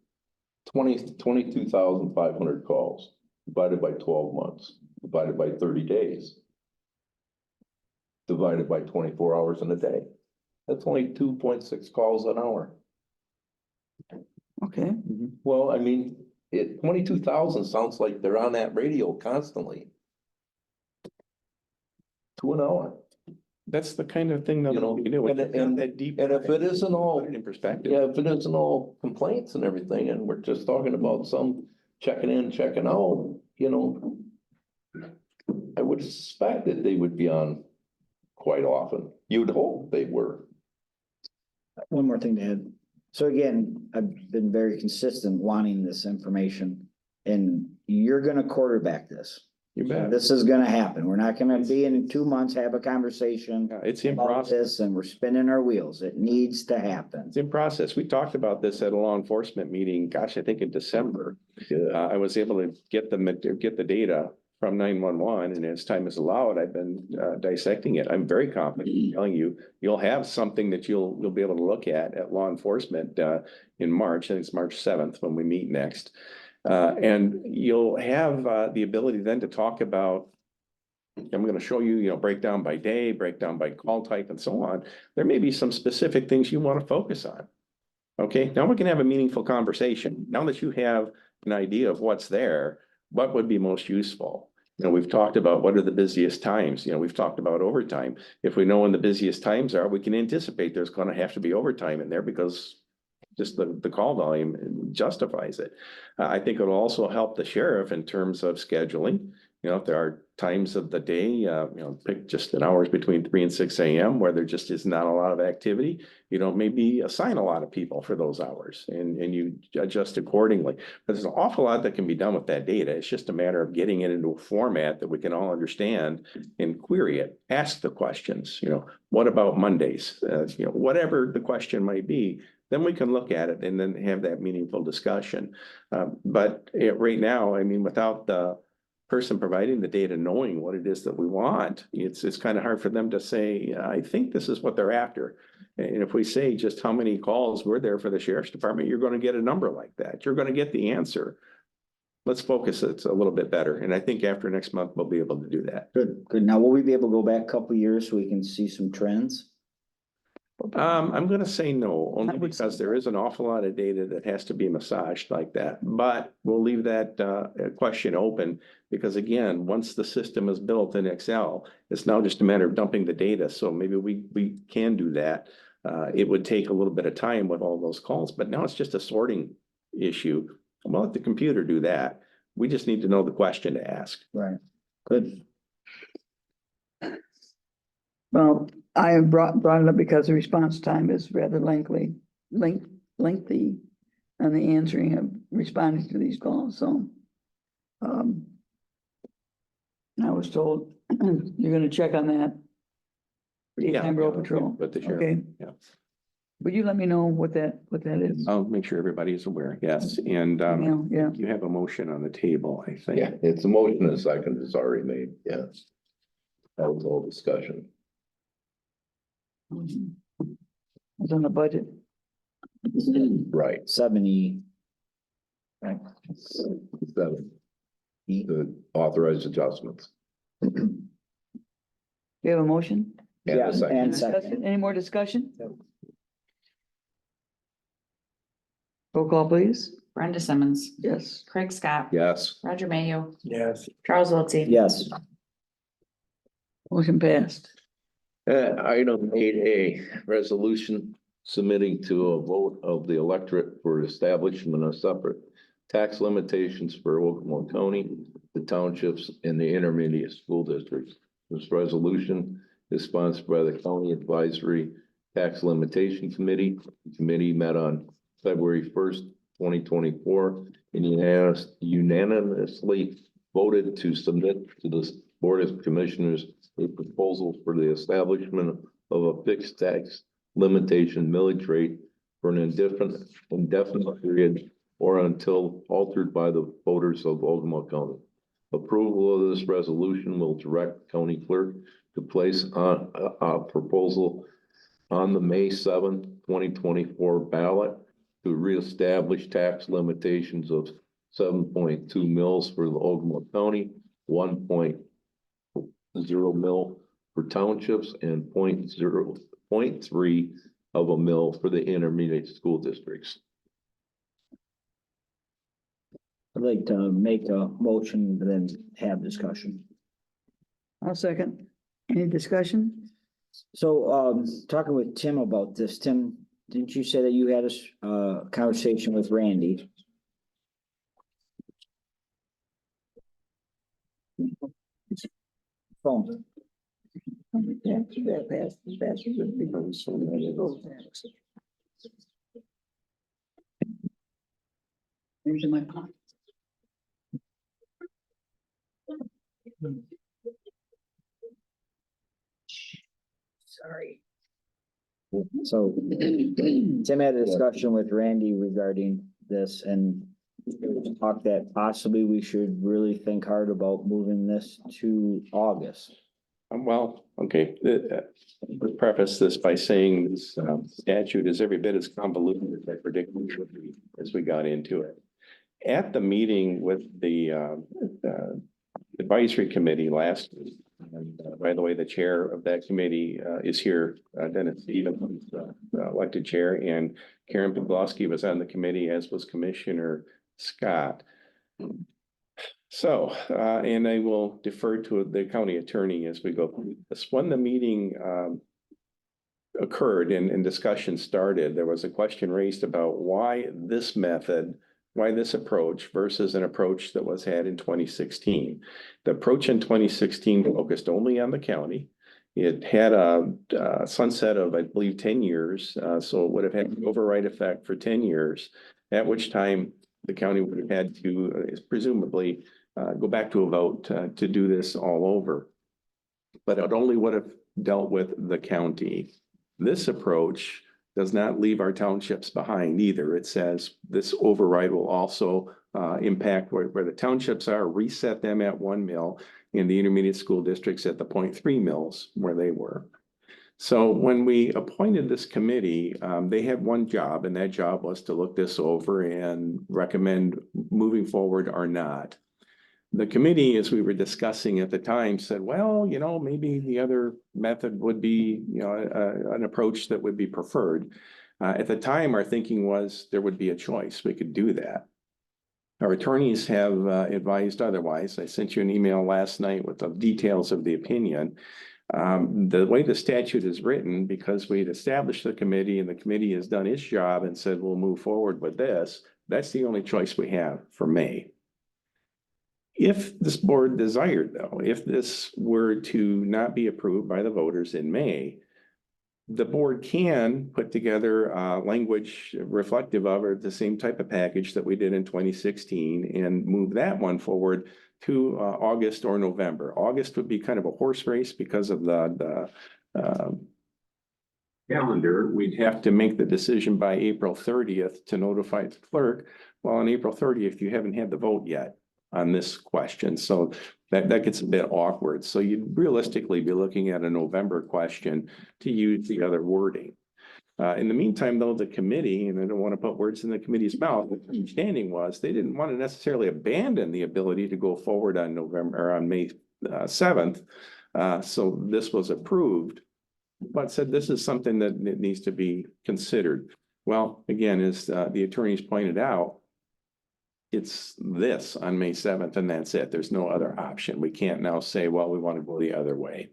Speaker 2: 22,500 calls divided by 12 months, divided by 30 days. Divided by 24 hours in a day. That's only 2.6 calls an hour.
Speaker 1: okay.
Speaker 2: Well, I mean, 22,000 sounds like they're on that radio constantly. To an hour.
Speaker 5: That's the kind of thing that
Speaker 2: You know,
Speaker 5: you do.
Speaker 2: and
Speaker 5: That deep.
Speaker 2: if it isn't all,
Speaker 5: Put it in perspective.
Speaker 2: yeah, if it isn't all complaints and everything, and we're just talking about some checking in, checking out, I would suspect that they would be on quite often. You'd hope they were.
Speaker 4: One more thing to add. So again, I've been very consistent wanting this information and you're gonna quarterback this.
Speaker 5: You bet.
Speaker 4: This is gonna happen. We're not gonna be in 2 months, have a conversation
Speaker 5: Yeah, it's in
Speaker 4: about
Speaker 5: process.
Speaker 4: this and we're spinning our wheels. It needs to happen.
Speaker 5: It's in process. We talked about this at a law enforcement meeting, gosh, I think in December. I was able to get the data from 911, and as time has allowed, I've been dissecting it. I'm very confident in telling you, you'll have something that you'll be able to look at law enforcement in March. I think it's March 7th when we meet next. And you'll have the ability then to talk about, I'm going to show you, breakdown by day, breakdown by call type and so on. There may be some specific things you want to focus on. Okay, now we can have a meaningful conversation. Now that you have an idea of what's there, what would be most useful? We've talked about what are the busiest times. We've talked about overtime. If we know when the busiest times are, we can anticipate there's going to have to be overtime in there because just the call volume justifies it. I think it'll also help the sheriff in terms of scheduling. If there are times of the day, pick just an hours between 3 and 6 a.m. where there just is not a lot of activity, maybe assign a lot of people for those hours and you adjust accordingly. But there's an awful lot that can be done with that data. It's just a matter of getting it into a format that we can all understand and query it, ask the questions, what about Mondays? Whatever the question might be, then we can look at it and then have that meaningful discussion. But right now, without the person providing the data, knowing what it is that we want, it's kind of hard for them to say, I think this is what they're after. And if we say just how many calls were there for the sheriff's department, you're going to get a number like that. You're going to get the answer. Let's focus it a little bit better. And I think after next month, we'll be able to do that.
Speaker 4: Good, good. Now, will we be able to go back a couple of years so we can see some trends?
Speaker 5: I'm going to say no,
Speaker 1: I
Speaker 5: only
Speaker 1: would say
Speaker 5: because there is an awful lot of data that has to be massaged like that. But we'll leave that question open because again, once the system is built in Excel, it's now just a matter of dumping the data. So maybe we can do that. It would take a little bit of time with all those calls, but now it's just a sorting issue. We'll let the computer do that. We just need to know the question to ask.
Speaker 4: Right. Good.
Speaker 1: Well, I have brought it up because the response time is rather lengthy on the answering of responding to these calls, so. I was told you're gonna check on that. Daytime road patrol,
Speaker 5: But the sheriff,
Speaker 1: okay.
Speaker 5: yeah.
Speaker 1: Would you let me know what that is?
Speaker 5: I'll make sure everybody is aware, yes. And
Speaker 1: Yeah,
Speaker 5: you have a motion on the table, I think.
Speaker 2: Yeah, it's a motion, a second is already made, yes. That was all discussion.
Speaker 1: it's on the budget.
Speaker 2: Right.
Speaker 4: 70.
Speaker 2: Seven. The authorized adjustments.
Speaker 1: Do you have a motion?
Speaker 2: And
Speaker 4: Yeah,
Speaker 2: a second.
Speaker 4: and
Speaker 1: Discussion?
Speaker 4: second.
Speaker 1: Any more discussion? Roll call, please.
Speaker 3: Brenda Simmons,
Speaker 1: Yes.
Speaker 3: Craig Scott,
Speaker 2: Yes.
Speaker 3: Roger Mayo,
Speaker 2: Yes.
Speaker 3: Charles Wiltie.
Speaker 4: Yes.
Speaker 1: Motion passed.
Speaker 2: Item 8A, resolution submitting to a vote of the electorate for establishment of separate tax limitations for Ogemaw County, the townships, and the intermediate school districts. This resolution is sponsored by the County Advisory Tax Limitation Committee. The committee met on February 1st, 2024, and unanimously voted to submit to the Board of Commissioners a proposal for the establishment of a fixed tax limitation millage rate for an indefinite period or until altered by the voters of Ogemaw County. Approval of this resolution will direct county clerk to place on a proposal on the May 7th, 2024 ballot to reestablish tax limitations of 7.2 mils for the Ogemaw County, 1.0 mil for townships, and 0.3 of a mil for the intermediate school districts.
Speaker 4: I'd like to make a motion and then have discussion.
Speaker 1: I'll second. Any discussion?
Speaker 4: So, talking with Tim about this, Tim, didn't you say that you had a conversation with Randy? Phone.
Speaker 1: Here's in my pocket. Sorry.
Speaker 4: So Tim had a discussion with Randy regarding this and talked that possibly we should really think hard about moving this to August.
Speaker 5: Well, okay, let's preface this by saying this statute is every bit as convoluted as I predicted it would be as we got into it. At the meeting with the advisory committee last week, and by the way, the chair of that committee is here, Dennis Stevens, elected chair, and Karen Pogloski was on the committee, as was Commissioner Scott. So, and I will defer to the county attorney as we go through this. When the meeting occurred and discussion started, there was a question raised about why this method, why this approach versus an approach that was had in 2016. The approach in 2016 focused only on the county. It had a sunset of, I believe, 10 years. So it would have had an override effect for 10 years, at which time the county would have had to presumably go back to a vote to do this all over. But it only would have dealt with the county. This approach does not leave our townships behind either. It says this override will also impact where the townships are, reset them at 1 mil, and the intermediate school districts at the 0.3 mils where they were. So when we appointed this committee, they had one job, and that job was to look this over and recommend moving forward or not. The committee, as we were discussing at the time, said, well, you know, maybe the other method would be, you know, an approach that would be preferred. At the time, our thinking was there would be a choice. We could do that. Our attorneys have advised otherwise. I sent you an email last night with the details of the opinion. The way the statute is written, because we'd established the committee and the committee has done its job and said, we'll move forward with this, that's the only choice we have for May. If this board desired, though, if this were to not be approved by the voters in May, the board can put together language reflective of or the same type of package that we did in 2016 and move that one forward to August or November. August would be kind of a horse race because of the calendar. We'd have to make the decision by April 30th to notify the clerk. Well, on April 30th, you haven't had the vote yet on this question. So that gets a bit awkward. So you'd realistically be looking at a November question to use the other wording. In the meantime, though, the committee, and I don't want to put words in the committee's mouth, the understanding was they didn't want to necessarily abandon the ability to go forward on November or on May 7th. So this was approved, but said this is something that needs to be considered. Well, again, as the attorneys pointed out, it's this on May 7th, and that's it. There's no other option. We can't now say, well, we want to go the other way.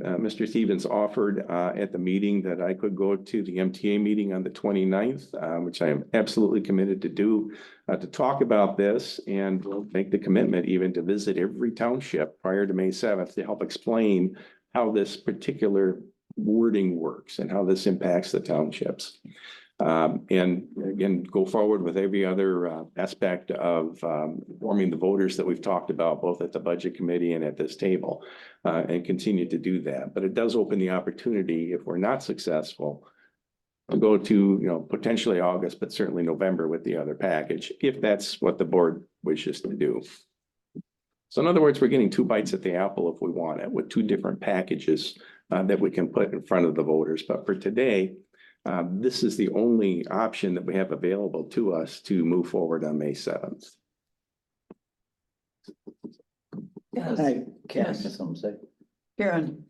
Speaker 5: Mr. Stevens offered at the meeting that I could go to the MTA meeting on the 29th, which I am absolutely committed to do, to talk about this and make the commitment even to visit every township prior to May 7th to help explain how this particular wording works and how this impacts the townships. And again, go forward with every other aspect of informing the voters that we've talked about, both at the budget committee and at this table, and continue to do that. But it does open the opportunity, if we're not successful, to go to, you know, potentially August, but certainly November with the other package, if that's what the board wishes to do. So in other words, we're getting 2 bites at the apple if we want it, with 2 different packages that we can put in front of the voters. But for today, this is the only option that we have available to us to move forward on May 7th.
Speaker 1: Yes.
Speaker 4: Hi,
Speaker 1: Yes.
Speaker 4: Karen, say.
Speaker 1: Karen,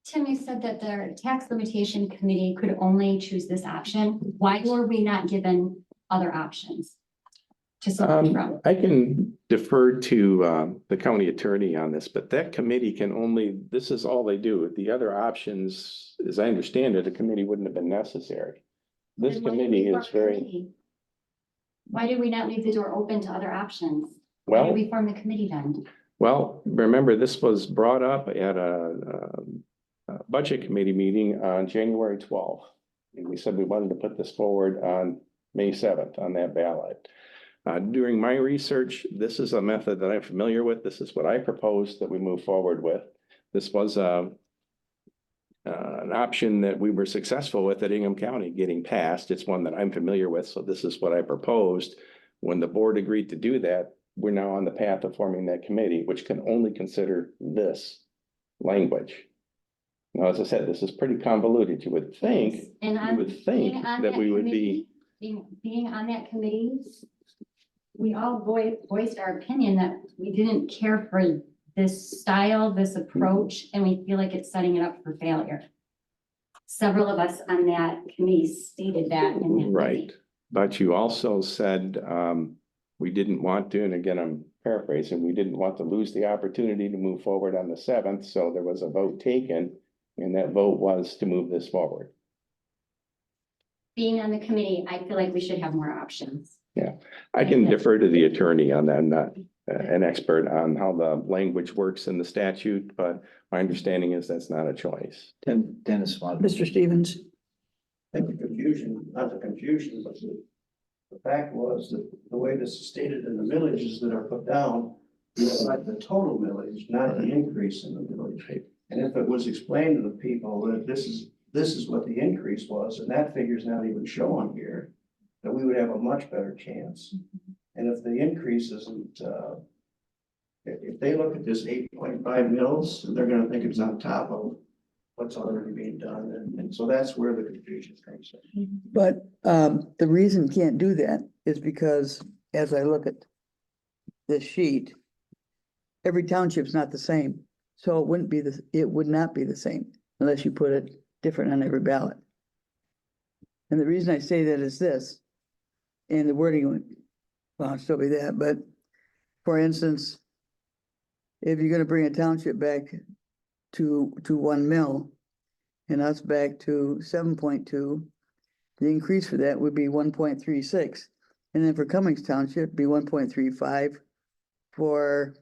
Speaker 9: Tim, you said that the tax limitation committee could only choose this option. Why were we not given other options to select from?
Speaker 5: I can defer to the county attorney on this, but that committee can only, this is all they do. The other options, as I understand it, a committee wouldn't have been necessary. This
Speaker 9: Then why did
Speaker 5: committee
Speaker 9: we form
Speaker 5: is
Speaker 9: a
Speaker 5: very,
Speaker 9: committee? Why did we not leave the door open to other options? Why did
Speaker 5: well,
Speaker 9: we form the committee then?
Speaker 5: well, remember, this was brought up at a budget committee meeting on January 12th. And we said we wanted to put this forward on May 7th on that ballot. During my research, this is a method that I'm familiar with. This is what I proposed that we move forward with. This was an option that we were successful with at Ingham County getting passed. It's one that I'm familiar with, so this is what I proposed. When the board agreed to do that, we're now on the path of forming that committee, which can only consider this language. Now, as I said, this is pretty convoluted. You would think,
Speaker 9: And
Speaker 5: you would think
Speaker 9: being on
Speaker 5: that we would be.
Speaker 9: Being on that committee, we all voiced our opinion that we didn't care for this style, this approach, and we feel like it's setting it up for failure. Several of us on that committee stated that in that
Speaker 5: Right,
Speaker 9: meeting.
Speaker 5: but you also said, we didn't want to, and again, I'm paraphrasing, we didn't want to lose the opportunity to move forward on the 7th, so there was a vote taken, and that vote was to move this forward.
Speaker 9: Being on the committee, I feel like we should have more options.
Speaker 5: I can defer to the attorney on that. I'm not an expert on how the language works in the statute, but my understanding is that's not a choice.
Speaker 4: Dennis.
Speaker 1: Mr. Stevens?
Speaker 10: I think the confusion, not the confusion, but the fact was that the way this is stated in the millages that are put down, it's like the total millage, not the increase in the millage.
Speaker 5: Right.
Speaker 10: And if it was explained to the people that this is what the increase was, and that figure's not even shown here, that we would have a much better chance. And if the increase isn't, if they look at this 8.5 mils, they're gonna think it's on top of what's already being done, and so that's where the confusion comes in.
Speaker 1: But the reason can't do that is because as I look at this sheet, every township's not the same. So it wouldn't be it would not be the same unless you put it different on every ballot. And the reason I say that is this, and the wording would, well, it'll still be that, but for instance, if you're gonna bring a township back to 1 mil and us back to 7.2, the increase for that would be 1.36. And then for Cummings Township, be 1.35. For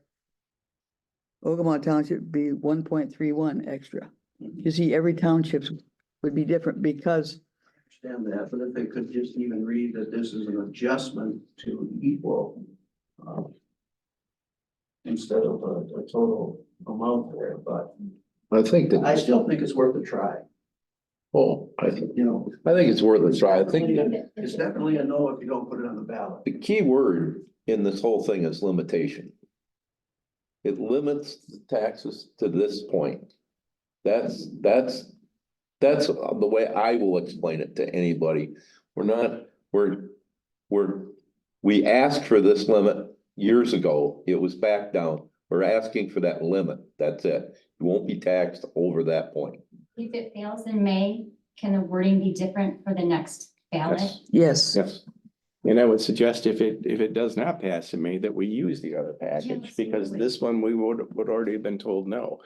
Speaker 1: Ogemaw Township, be 1.31 extra. You see, every township would be different because
Speaker 10: Understand that, but if they could just even read that this is an adjustment to equal, instead of a total amount there, but
Speaker 2: I think
Speaker 10: I
Speaker 2: that,
Speaker 10: still think it's worth a try,
Speaker 2: I think
Speaker 10: you know.
Speaker 2: it's worth a try. I think
Speaker 10: It's definitely a no if you don't put it on the ballot.
Speaker 2: the key word in this whole thing is limitation. It limits the taxes to this point. That's the way I will explain it to anybody. We asked for this limit years ago. It was back down. We're asking for that limit. That's it. You won't be taxed over that point.
Speaker 9: If it fails in May, can the wording be different for the next ballot?
Speaker 5: Yes.
Speaker 1: yes,
Speaker 5: Yes. And I would suggest if it does not pass in May, that we use the other package, because
Speaker 9: absolutely.
Speaker 5: this one we would already have been told no.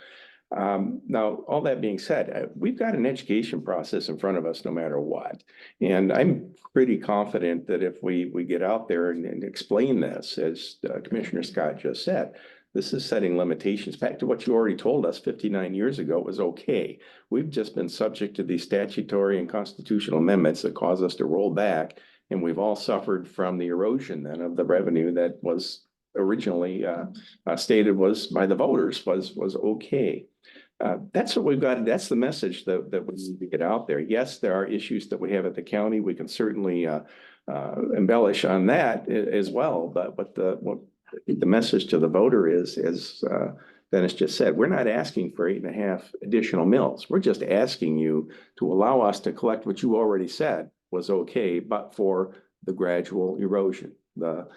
Speaker 5: Now, all that being said, we've got an education process in front of us no matter what. And I'm pretty confident that if we get out there and explain this, as Commissioner Scott just said, this is setting limitations back to what you already told us 59 years ago was okay. We've just been subject to these statutory and constitutional amendments that cause us to roll back. And we've all suffered from the erosion then of the revenue that was originally stated was by the voters was okay. That's what we've got. That's the message that we need to get out there. Yes, there are issues that we have at the county. We can certainly embellish on that as well. But what the message to the voter is, as Dennis just said, we're not asking for 8.5 additional mills. We're just asking you to allow us to collect what you already said was okay, but for the gradual erosion, the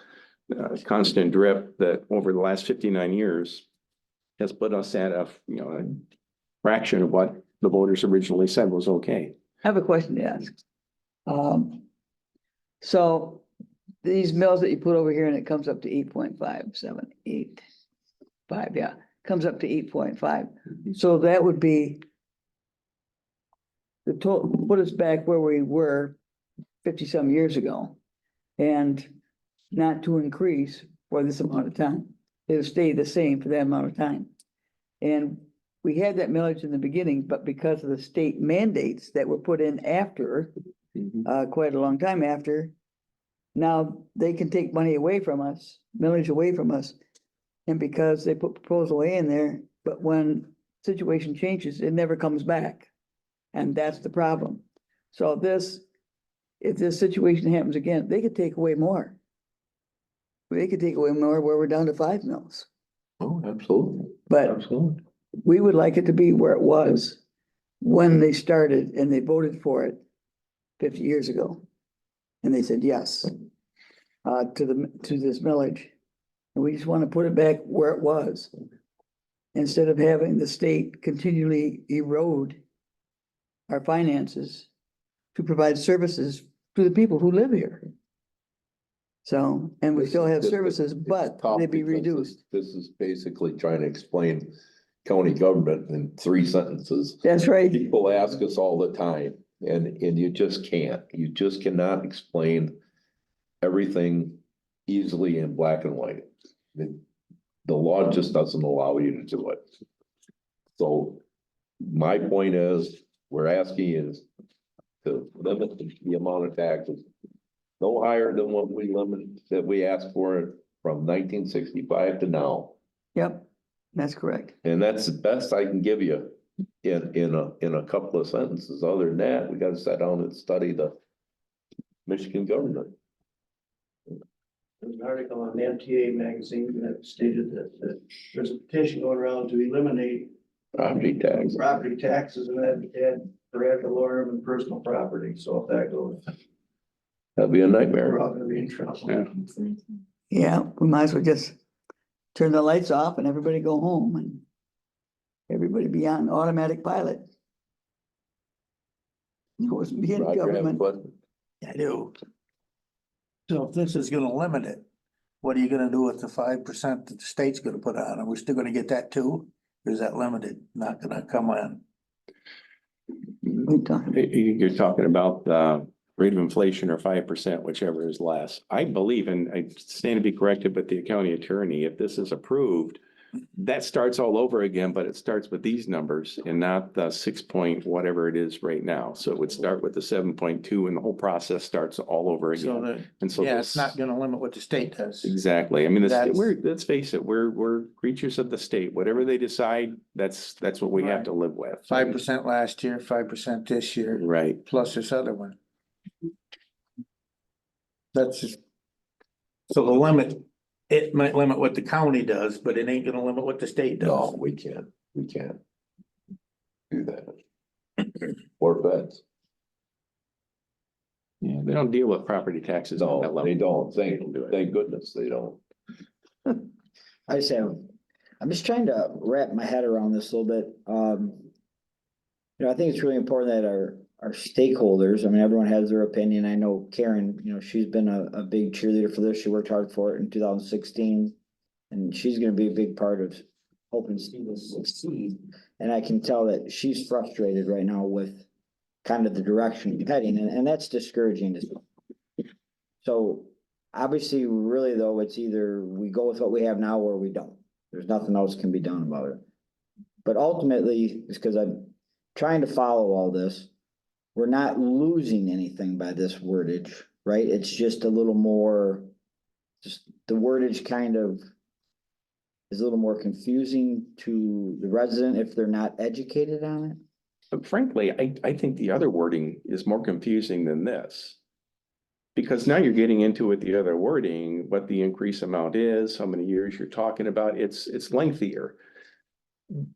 Speaker 5: constant drip that over the last 59 years has put us at a fraction of what the voters originally said was okay.
Speaker 1: I have a question to ask. So these mills that you put over here and it comes up to 8.578, yeah, comes up to 8.5. So that would be the total, put us back where we were 50-some years ago, and not to increase for this amount of time. It'll stay the same for that amount of time. And we had that millage in the beginning, but because of the state mandates that were put in after, quite a long time after, now they can take money away from us, millage away from us. And because they put proposal A in there, but when situation changes, it never comes back. And that's the problem. So this, if this situation happens again, they could take away more. They could take away more where we're down to 5 mills.
Speaker 2: Oh, absolutely,
Speaker 1: But
Speaker 2: absolutely.
Speaker 1: we would like it to be where it was when they started and they voted for it 50 years ago. And they said yes to this millage. And we just want to put it back where it was. Instead of having the state continually erode our finances to provide services to the people who live here. So, and we still have services, but they'd be reduced.
Speaker 2: This is basically trying to explain county government in 3 sentences.
Speaker 1: That's right.
Speaker 2: People ask us all the time, and you just can't. You just cannot explain everything easily in black and white. The law just doesn't allow you to do it. So my point is, we're asking is to limit the amount of taxes no higher than what we that we asked for from 1965 to now.
Speaker 1: Yep, that's correct.
Speaker 2: And that's the best I can give you in a couple of sentences. Other than that, we gotta sit down and study the Michigan government.
Speaker 10: There's an article on the MTA magazine that stated that there's a petition going around to eliminate
Speaker 2: Property tax.
Speaker 10: property taxes and add for ad valorem and personal property. So if that goes,
Speaker 2: That'd be a nightmare.
Speaker 10: we're all gonna be in trouble.
Speaker 5: Yeah.
Speaker 1: Yeah, we might as well just turn the lights off and everybody go home and everybody be on automatic pilot. Of course, be in
Speaker 2: Roger, have a
Speaker 1: government.
Speaker 2: question?
Speaker 11: I do. So if this is gonna limit it, what are you gonna do with the 5% that the state's gonna put on? Are we still gonna get that too? Or is that limited, not gonna come in?
Speaker 1: We talking-
Speaker 5: You're talking about the rate of inflation or 5%, whichever is less. I believe, and I stand to be corrected, but the county attorney, if this is approved, that starts all over again, but it starts with these numbers and not the 6 point whatever it is right now. So it would start with the 7.2 and the whole process starts all over
Speaker 11: So
Speaker 5: again.
Speaker 11: that,
Speaker 5: And so
Speaker 11: yeah,
Speaker 5: this-
Speaker 11: it's not gonna limit what the state does.
Speaker 5: Exactly. I mean,
Speaker 11: That's-
Speaker 5: let's face it, we're creatures of the state. Whatever they decide, that's what we have
Speaker 11: Right.
Speaker 5: to live with.
Speaker 11: 5% last year, 5% this year,
Speaker 5: Right.
Speaker 11: plus this other one. That's just. So the limit, it might limit what the county does, but it ain't gonna limit what the state
Speaker 2: No,
Speaker 11: does.
Speaker 2: we can't do that. Or feds.
Speaker 5: Yeah, they don't deal with property taxes on that
Speaker 2: No,
Speaker 5: level.
Speaker 2: they don't.
Speaker 5: Don't do it.
Speaker 2: Thank goodness they don't.
Speaker 4: I just have, I'm just trying to wrap my head around this a little bit. I think it's really important that our stakeholders, I mean, everyone has their opinion. I know Karen, she's been a big cheerleader for this. She worked hard for it in 2016. And she's gonna be a big part of helping see this succeed. And I can tell that she's frustrated right now with kind of the direction we're heading, and that's discouraging as well. So obviously, really though, it's either we go with what we have now or we don't. There's nothing else can be done about it. But ultimately, it's because I'm trying to follow all this. We're not losing anything by this wordage, right? It's just a little more, just the wordage kind of is a little more confusing to the resident if they're not educated on it.
Speaker 5: But frankly, I think the other wording is more confusing than this. Because now you're getting into with the other wording, what the increase amount is, how many years you're talking about, it's lengthier.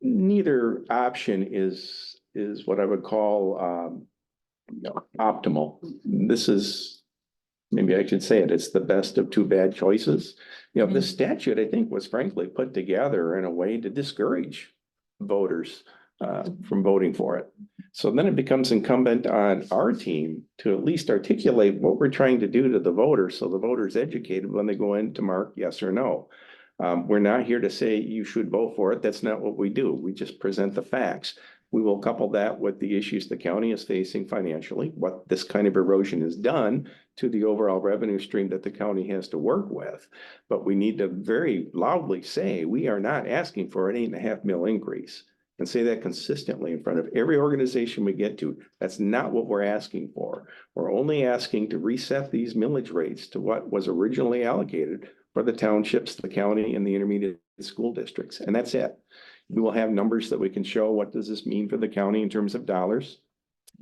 Speaker 5: Neither option is what I would call optimal. This is, maybe I should say it, it's the best of two bad choices. This statute, I think, was frankly put together in a way to discourage voters from voting for it. So then it becomes incumbent on our team to at least articulate what we're trying to do to the voters, so the voters educated when they go in to mark yes or no. We're not here to say you should vote for it. That's not what we do. We just present the facts. We will couple that with the issues the county is facing financially, what this kind of erosion has done to the overall revenue stream that the county has to work with. But we need to very loudly say, we are not asking for an 8.5 mil increase. and say that consistently in front of every organization we get to. That's not what we're asking for. We're only asking to reset these millage rates to what was originally allocated for the townships, the county, and the intermediate school districts, and that's it. We will have numbers that we can show what does this mean for the county in terms of dollars.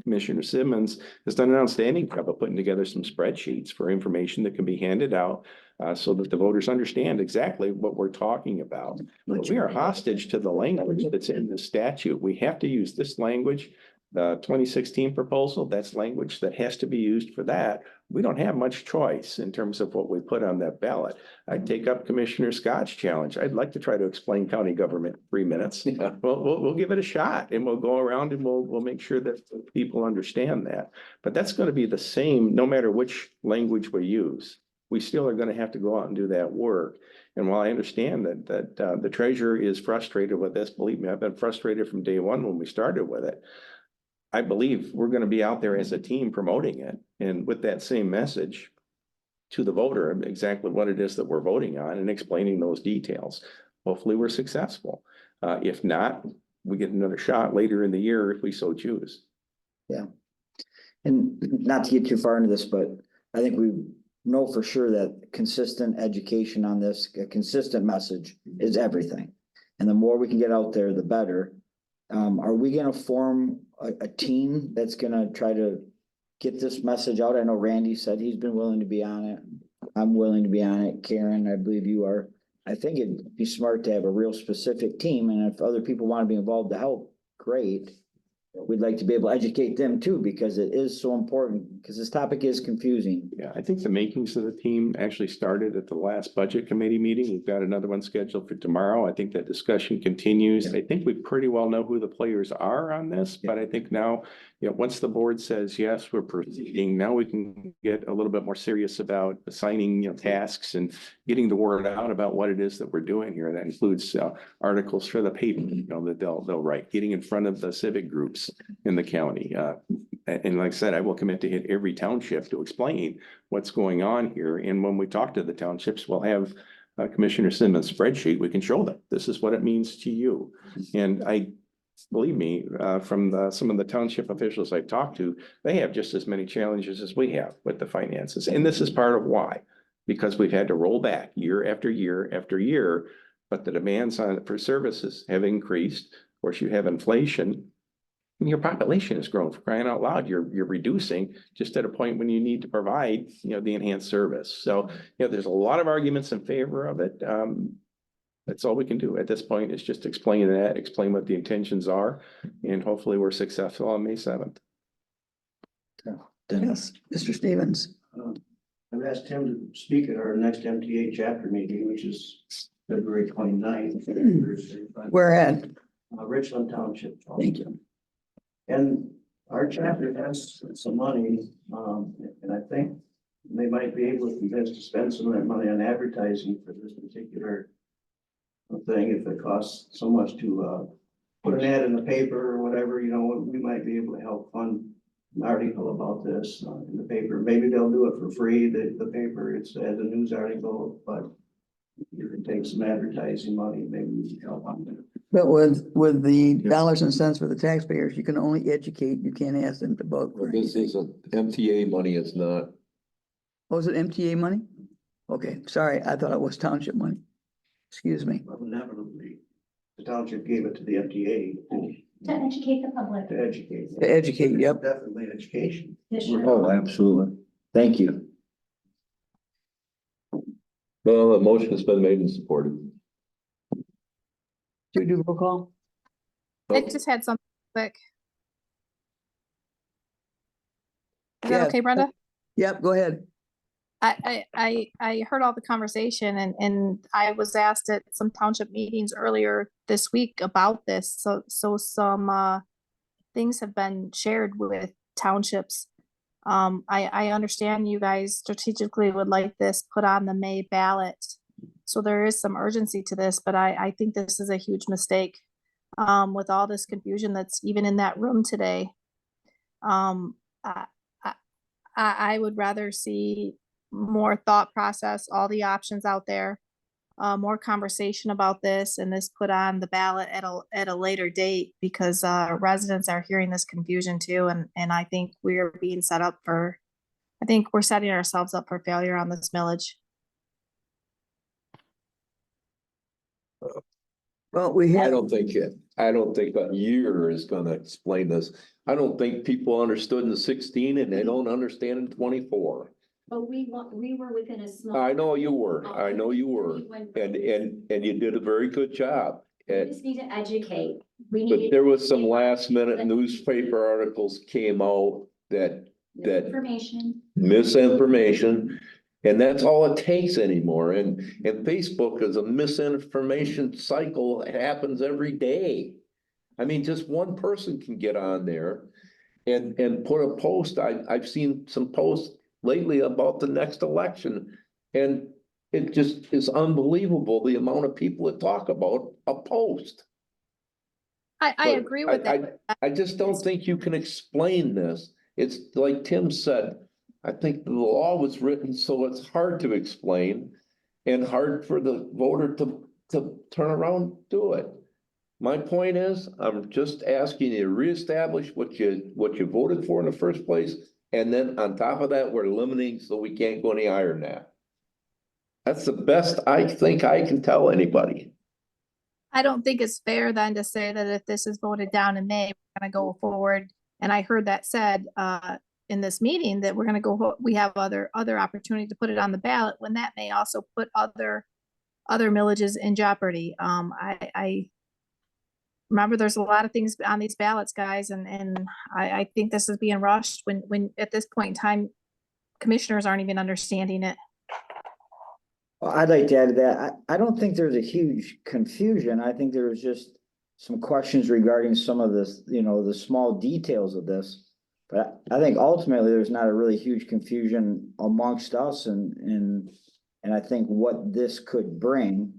Speaker 5: Commissioner Simmons has done an outstanding job of putting together some spreadsheets for information that can be handed out so that the voters understand exactly what we're talking about. But we are hostage to the language that's in the statute. We have to use this language. The 2016 proposal, that's language that has to be used for that. We don't have much choice in terms of what we put on that ballot. I'd take up Commissioner Scott's challenge. I'd like to try to explain county government in 3 minutes.
Speaker 2: Yeah.
Speaker 5: We'll give it a shot, and we'll go around and we'll make sure that people understand that. But that's going to be the same, no matter which language we use. We still are going to have to go out and do that work. And while I understand that the treasurer is frustrated with this, believe me, I've been frustrated from day one when we started with it. I believe we're going to be out there as a team promoting it, and with that same message to the voter, exactly what it is that we're voting on and explaining those details. Hopefully we're successful. If not, we get another shot later in the year if we so choose.
Speaker 4: Yeah. And not to get too far into this, but I think we know for sure that consistent education on this, a consistent message is everything. And the more we can get out there, the better. Are we gonna form a team that's gonna try to get this message out? I know Randy said he's been willing to be on it. I'm willing to be on it. Karen, I believe you are. I think it'd be smart to have a real specific team, and if other people want to be involved to help, great. We'd like to be able to educate them too, because it is so important, because this topic is confusing.
Speaker 5: Yeah, I think the makings of the team actually started at the last budget committee meeting. We've got another one scheduled for tomorrow. I think that discussion continues. I think we pretty well know who the players are on this, but I think now, once the board says, yes, we're proceeding, now we can get a little bit more serious about assigning, tasks and getting the word out about what it is that we're doing here. That includes articles for the paper, that they'll write, getting in front of the civic groups in the county. And like I said, I will commit to hit every township to explain what's going on here. And when we talk to the townships, we'll have Commissioner Simmons' spreadsheet. We can show them, this is what it means to you. And believe me, from some of the township officials I've talked to, they have just as many challenges as we have with the finances. And this is part of why, because we've had to roll back year after year after year, but the demands for services have increased. Of course, you have inflation. And your population has grown, for crying out loud. You're reducing just at a point when you need to provide, the enhanced service. So, there's a lot of arguments in favor of it. That's all we can do at this point, is just explain that, explain what the intentions are, and hopefully we're successful on May 7th.
Speaker 1: Yes, Mr. Stevens.
Speaker 10: I've asked him to speak at our next MTA chapter meeting, which is February 29th.
Speaker 1: Where at?
Speaker 10: Richland Township.
Speaker 1: Thank you.
Speaker 10: And our chapter has some money, and I think they might be able to convince to spend some of that money on advertising for this particular thing. If it costs so much to put an ad in the paper or whatever, we might be able to help fund an article about this in the paper. Maybe they'll do it for free. The paper, it's as a news article, but you can take some advertising money, maybe we can help on that.
Speaker 1: But with the dollars and cents for the taxpayers, you can only educate, you can't ask them to vote for
Speaker 2: This
Speaker 1: anything.
Speaker 2: isn't MTA money, it's not.
Speaker 1: Oh, is it MTA money? Okay, sorry, I thought it was township money. Excuse me.
Speaker 10: Well, inevitably, the township gave it to the MTA
Speaker 9: To educate the public.
Speaker 10: to educate.
Speaker 1: To educate, yep.
Speaker 10: Definitely education.
Speaker 9: Yes, sure.
Speaker 4: Oh, absolutely. Thank you.
Speaker 2: Well, a motion has been made and supported.
Speaker 1: Do we do roll call?
Speaker 6: I just had something quick. Is that
Speaker 1: Yeah.
Speaker 6: okay, Brenda?
Speaker 1: Yep, go ahead.
Speaker 6: I heard all the conversation and I was asked at some township meetings earlier this week about this. So some things have been shared with townships. I understand you guys strategically would like this put on the May ballot. So there is some urgency to this, but I think this is a huge mistake with all this confusion that's even in that room today. I would rather see more thought process, all the options out there. more conversation about this and this put on the ballot at a later date because residents are hearing this confusion too. And I think we're being set up for, I think we're setting ourselves up for failure on this millage.
Speaker 1: Well, we
Speaker 2: I
Speaker 1: have,
Speaker 2: don't think a year is gonna explain this. I don't think people understood in 16 and they don't understand in 24.
Speaker 9: But we were within a small.
Speaker 2: I know you were, and you did a very good job.
Speaker 9: We just need to educate. We
Speaker 2: But
Speaker 9: need
Speaker 2: there was some last minute newspaper articles came out that
Speaker 9: information.
Speaker 2: misinformation. And that's all it takes anymore. And Facebook is a misinformation cycle. It happens every day. I mean, just one person can get on there and put a post. I've seen some posts lately about the next election. And it just is unbelievable the amount of people that talk about a post.
Speaker 6: I
Speaker 2: But
Speaker 6: agree with that.
Speaker 2: I just don't think you can explain this. It's like Tim said, I think the law was written so it's hard to explain and hard for the voter to turn around and do it. My point is, I'm just asking you to reestablish what you voted for in the first place. And then on top of that, we're limiting so we can't go any higher than that. That's the best I think I can tell anybody.
Speaker 6: I don't think it's fair then to say that if this is voted down in May, we're gonna go forward. And I heard that said in this meeting that we're gonna go, we have other opportunity to put it on the ballot when that may also put other millages in jeopardy. I remember there's a lot of things on these ballots, guys, and I think this is being rushed when at this point in time, commissioners aren't even understanding it.
Speaker 4: Well, I'd like to add to that. I don't think there's a huge confusion. I think there was just some questions regarding some of this, the small details of this. But I think ultimately there's not a really huge confusion amongst us and I think what this could bring.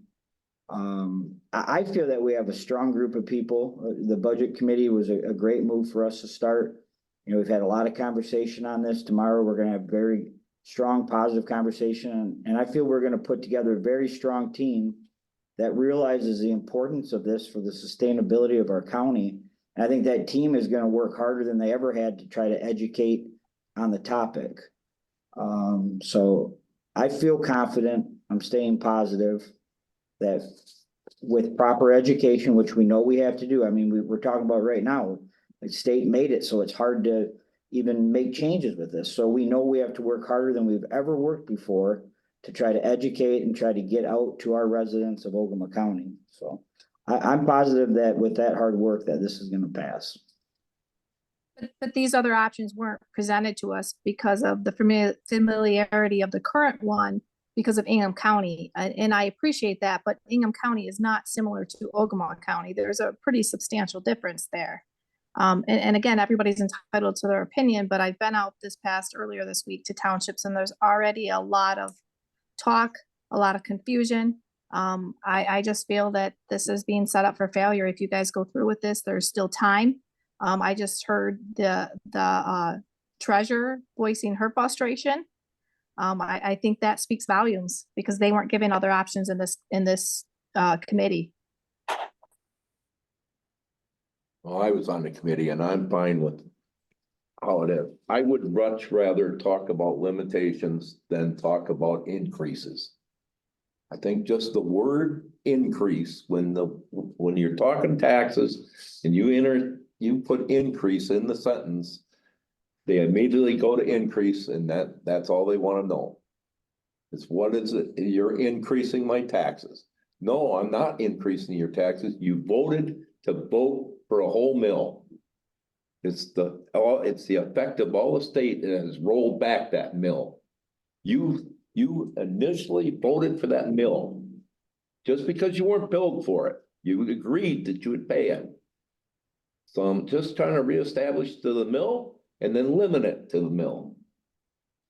Speaker 4: I feel that we have a strong group of people. The budget committee was a great move for us to start. We've had a lot of conversation on this. Tomorrow, we're gonna have very strong, positive conversation. And I feel we're gonna put together a very strong team that realizes the importance of this for the sustainability of our county. And I think that team is gonna work harder than they ever had to try to educate on the topic. So I feel confident, I'm staying positive that with proper education, which we know we have to do, I mean, we're talking about right now, the state made it so it's hard to even make changes with this. So we know we have to work harder than we've ever worked before to try to educate and try to get out to our residents of Ogemaw County. So I'm positive that with that hard work that this is gonna pass.
Speaker 6: But these other options weren't presented to us because of the familiarity of the current one because of Ingham County. And I appreciate that, but Ingham County is not similar to Ogemaw County. There's a pretty substantial difference there. And again, everybody's entitled to their opinion, but I've been out earlier this week to townships and there's already a lot of talk, a lot of confusion. I just feel that this is being set up for failure. If you guys go through with this, there's still time. I just heard the treasurer voicing her frustration. I think that speaks volumes because they weren't given other options in this committee.
Speaker 2: Well, I was on the committee and I'm fine with how it is. I would much rather talk about limitations than talk about increases. I think just the word increase, when you're talking taxes and you put increase in the sentence, they immediately go to increase and that's all they want to know. It's what is it? You're increasing my taxes. No, I'm not increasing your taxes. You voted to vote for a whole mill. It's the effect of all the state that has rolled back that mill. You initially voted for that mill. Just because you weren't billed for it, you agreed that you would pay it. So I'm just trying to reestablish to the mill and then limit it to the mill.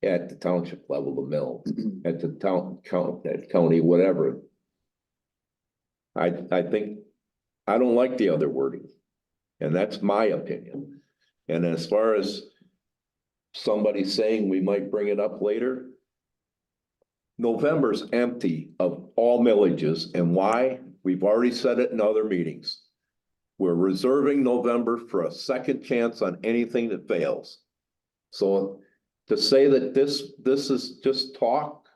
Speaker 2: At the township level, the mill, at the county, whatever. I think, I don't like the other wording. And that's my opinion. And as far as somebody saying we might bring it up later, November's empty of all millages, and why? We've already said it in other meetings. We're reserving November for a second chance on anything that fails. So to say that this is just talk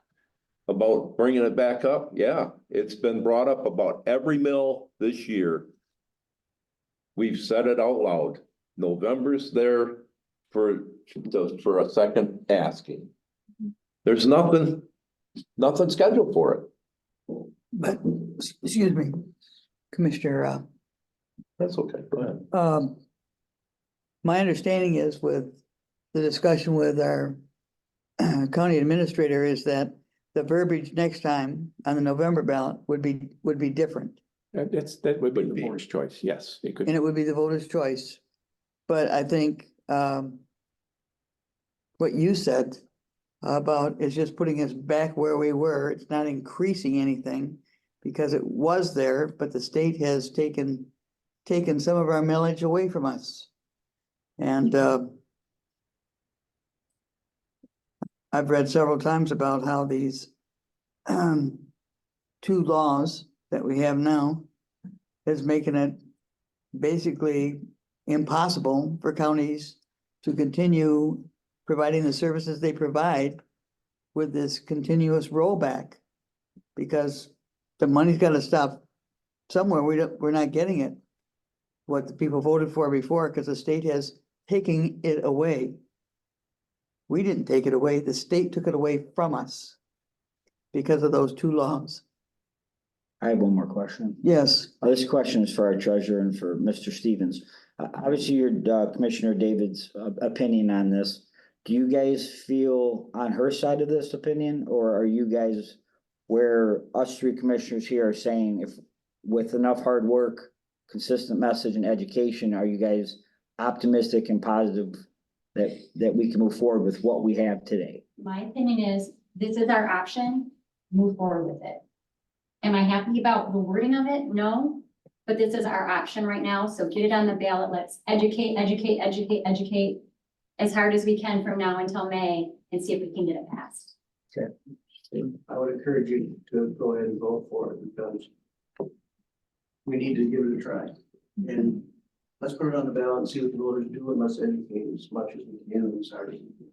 Speaker 2: about bringing it back up, yeah, it's been brought up about every mill this year. We've said it out loud. November's there for a second asking. There's nothing scheduled for it.
Speaker 1: But, excuse me, Commissioner,
Speaker 2: That's okay, go ahead.
Speaker 1: my understanding is with the discussion with our county administrator is that the verbiage next time on the November ballot would be different.
Speaker 5: That would be the board's choice, yes, it could.
Speaker 1: And it would be the voter's choice. But I think, what you said about is just putting us back where we were. It's not increasing anything because it was there, but the state has taken some of our millage away from us. And, I've read several times about how these, two laws that we have now is making it basically impossible for counties to continue providing the services they provide with this continuous rollback. Because the money's gotta stop somewhere. We're not getting it. What the people voted for before, because the state has taken it away. We didn't take it away. The state took it away from us because of those two laws.
Speaker 4: I have one more question.
Speaker 1: Yes.
Speaker 4: This question is for our treasurer and for Mr. Stevens. Obviously, your Commissioner David's opinion on this. Do you guys feel on her side of this opinion, or are you guys where us three commissioners here are saying if with enough hard work, consistent message and education, are you guys optimistic and positive that we can move forward with what we have today?
Speaker 9: My opinion is, this is our option, move forward with it. Am I happy about the wording of it? No, but this is our option right now, so get it on the ballot. Let's educate as hard as we can from now until May and see if we can get it passed.
Speaker 10: I would encourage you to go ahead and vote for it because we need to give it a try. And let's put it on the ballot and see what the voters do, and let's educate as much as we can and as hard as we can.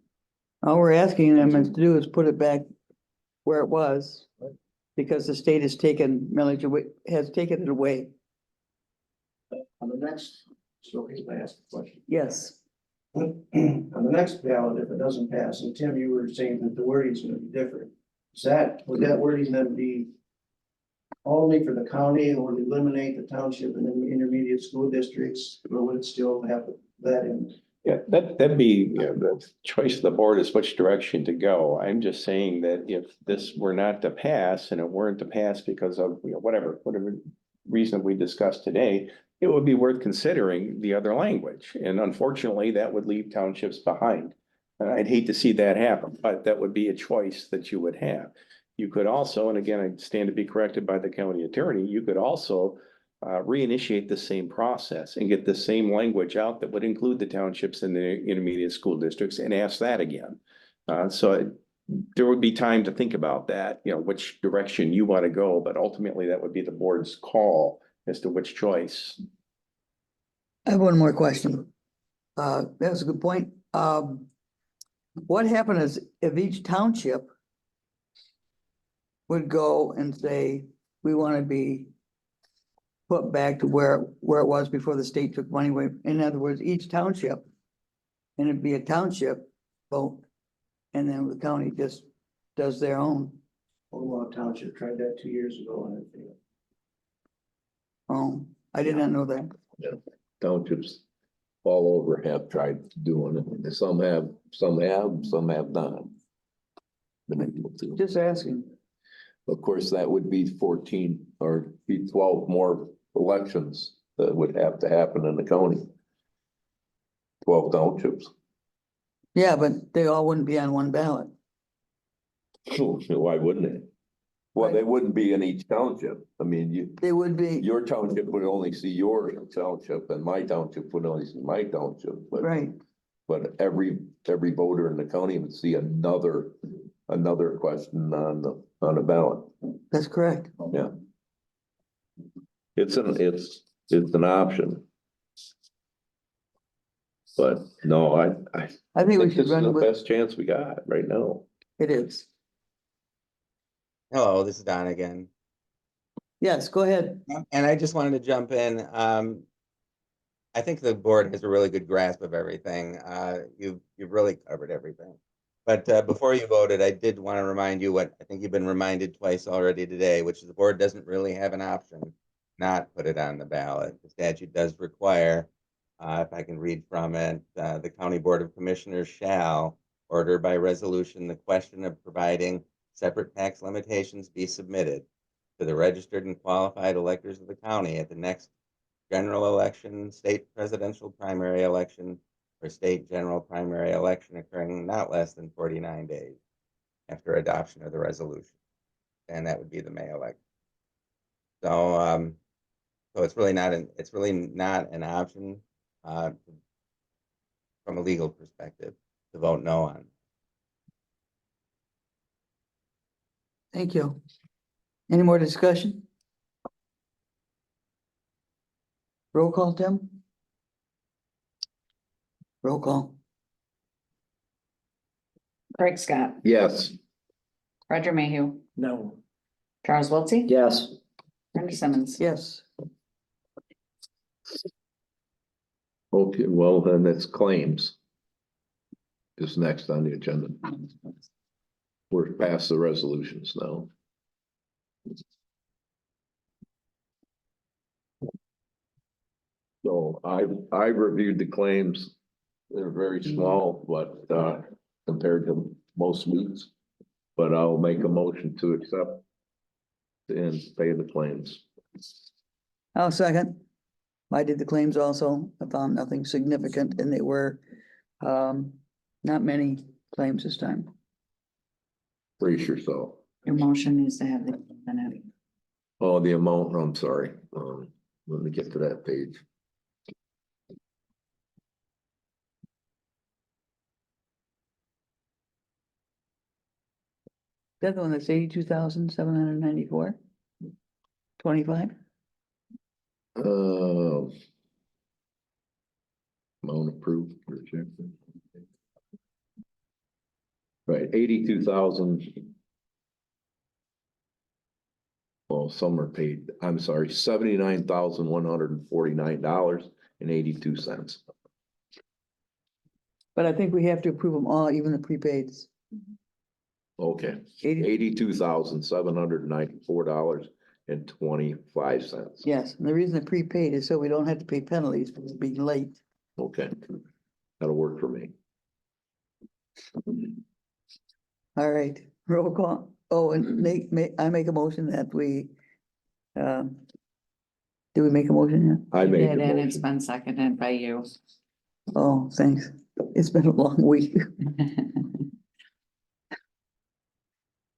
Speaker 1: All we're asking them to do is put it back where it was. Because the state has taken millage away, has taken it away.
Speaker 10: On the next, so can I ask a question?
Speaker 1: Yes.
Speaker 10: On the next ballot, if it doesn't pass, and Tim, you were saying that the wording is gonna be different. Would that wording then be only for the county, and would eliminate the township and then the intermediate school districts, or would it still have that in?
Speaker 5: Yeah, that'd be, the choice of the board is which direction to go. I'm just saying that if this were not to pass and it weren't to pass because of, whatever reason we discussed today, it would be worth considering the other language. And unfortunately, that would leave townships behind. And I'd hate to see that happen, but that would be a choice that you would have. You could also, and again, I stand to be corrected by the county attorney, you could also reinitiate the same process and get the same language out that would include the townships and the intermediate school districts and ask that again. There would be time to think about that, which direction you want to go, but ultimately that would be the board's call as to which choice.
Speaker 1: I have one more question. That's a good point. What happened is if each township would go and say, we want to be put back to where it was before the state took money away. In other words, each township, and it'd be a township vote, and then the county just does their own.
Speaker 10: Ogemaw Township tried that 2 years ago and it failed.
Speaker 1: Oh, I did not know that.
Speaker 2: Townships all over have tried doing it. Some have not.
Speaker 1: Just asking.
Speaker 2: Of course, that would be 14 or be 12 more elections that would have to happen in the county. 12 townships.
Speaker 1: Yeah, but they all wouldn't be on one ballot.
Speaker 2: Why wouldn't it? Well, they wouldn't be in each township. I mean,
Speaker 1: They would be,
Speaker 2: your township would only see your township and my township would only see my township.
Speaker 1: right.
Speaker 2: But every voter in the county would see another another question on the ballot.
Speaker 1: That's correct.
Speaker 2: Yeah. It's an option. But no, I
Speaker 1: I think we
Speaker 2: think
Speaker 1: should
Speaker 2: this is the
Speaker 1: run with,
Speaker 2: best chance we got right now.
Speaker 1: it is.
Speaker 8: Hello, this is Don again.
Speaker 1: Yes, go ahead.
Speaker 8: And I just wanted to jump in. I think the board has a really good grasp of everything. You've really covered everything. But before you voted, I did want to remind you what I think you've been reminded twice already today, which is the board doesn't really have an option not put it on the ballot. The statute does require, if I can read from it, the County Board of Commissioners shall order by resolution the question of providing separate tax limitations be submitted to the registered and qualified electors of the county at the next general election, state presidential primary election, or state general primary election occurring not less than 49 days after adoption of the resolution. And that would be the May election. So, so it's really not an option from a legal perspective to vote no on.
Speaker 1: Thank you. Any more discussion? Roll call, Tim? Roll call.
Speaker 3: Craig Scott,
Speaker 2: Yes.
Speaker 3: Roger Mayhew,
Speaker 11: No.
Speaker 3: Charles Wiltie.
Speaker 4: Yes.
Speaker 3: Brenda Simmons.
Speaker 1: Yes.
Speaker 2: Okay, well, then it's claims. Is next on the agenda. We're past the resolutions now. So I reviewed the claims. They're very small, but compared to most weeks. But I'll make a motion to accept and pay the claims.
Speaker 1: I'll second. I did the claims also. I found nothing significant and they were not many claims this time.
Speaker 2: Brace yourself.
Speaker 3: Your motion needs to have the minute.
Speaker 2: Oh, the amount, I'm sorry. Let me get to that page.
Speaker 1: That one that's 82,794. 25.
Speaker 2: Amount approved. Rejected. Right, 82,000. Well, some are paid, I'm sorry, $79,149.82.
Speaker 1: But I think we have to approve them all, even the prepaids.
Speaker 2: Okay,
Speaker 1: 80,
Speaker 2: $82,794.25.
Speaker 1: yes, and the reason the prepaid is so we don't have to pay penalties for being late.
Speaker 2: Okay, that'll work for me.
Speaker 1: All right, roll call. Oh, and I make a motion that we, did we make a motion
Speaker 2: I
Speaker 3: You
Speaker 2: made
Speaker 3: did,
Speaker 2: the
Speaker 3: and it's
Speaker 2: motion.
Speaker 3: been seconded by you.
Speaker 1: yet? Oh, thanks. It's been a long week.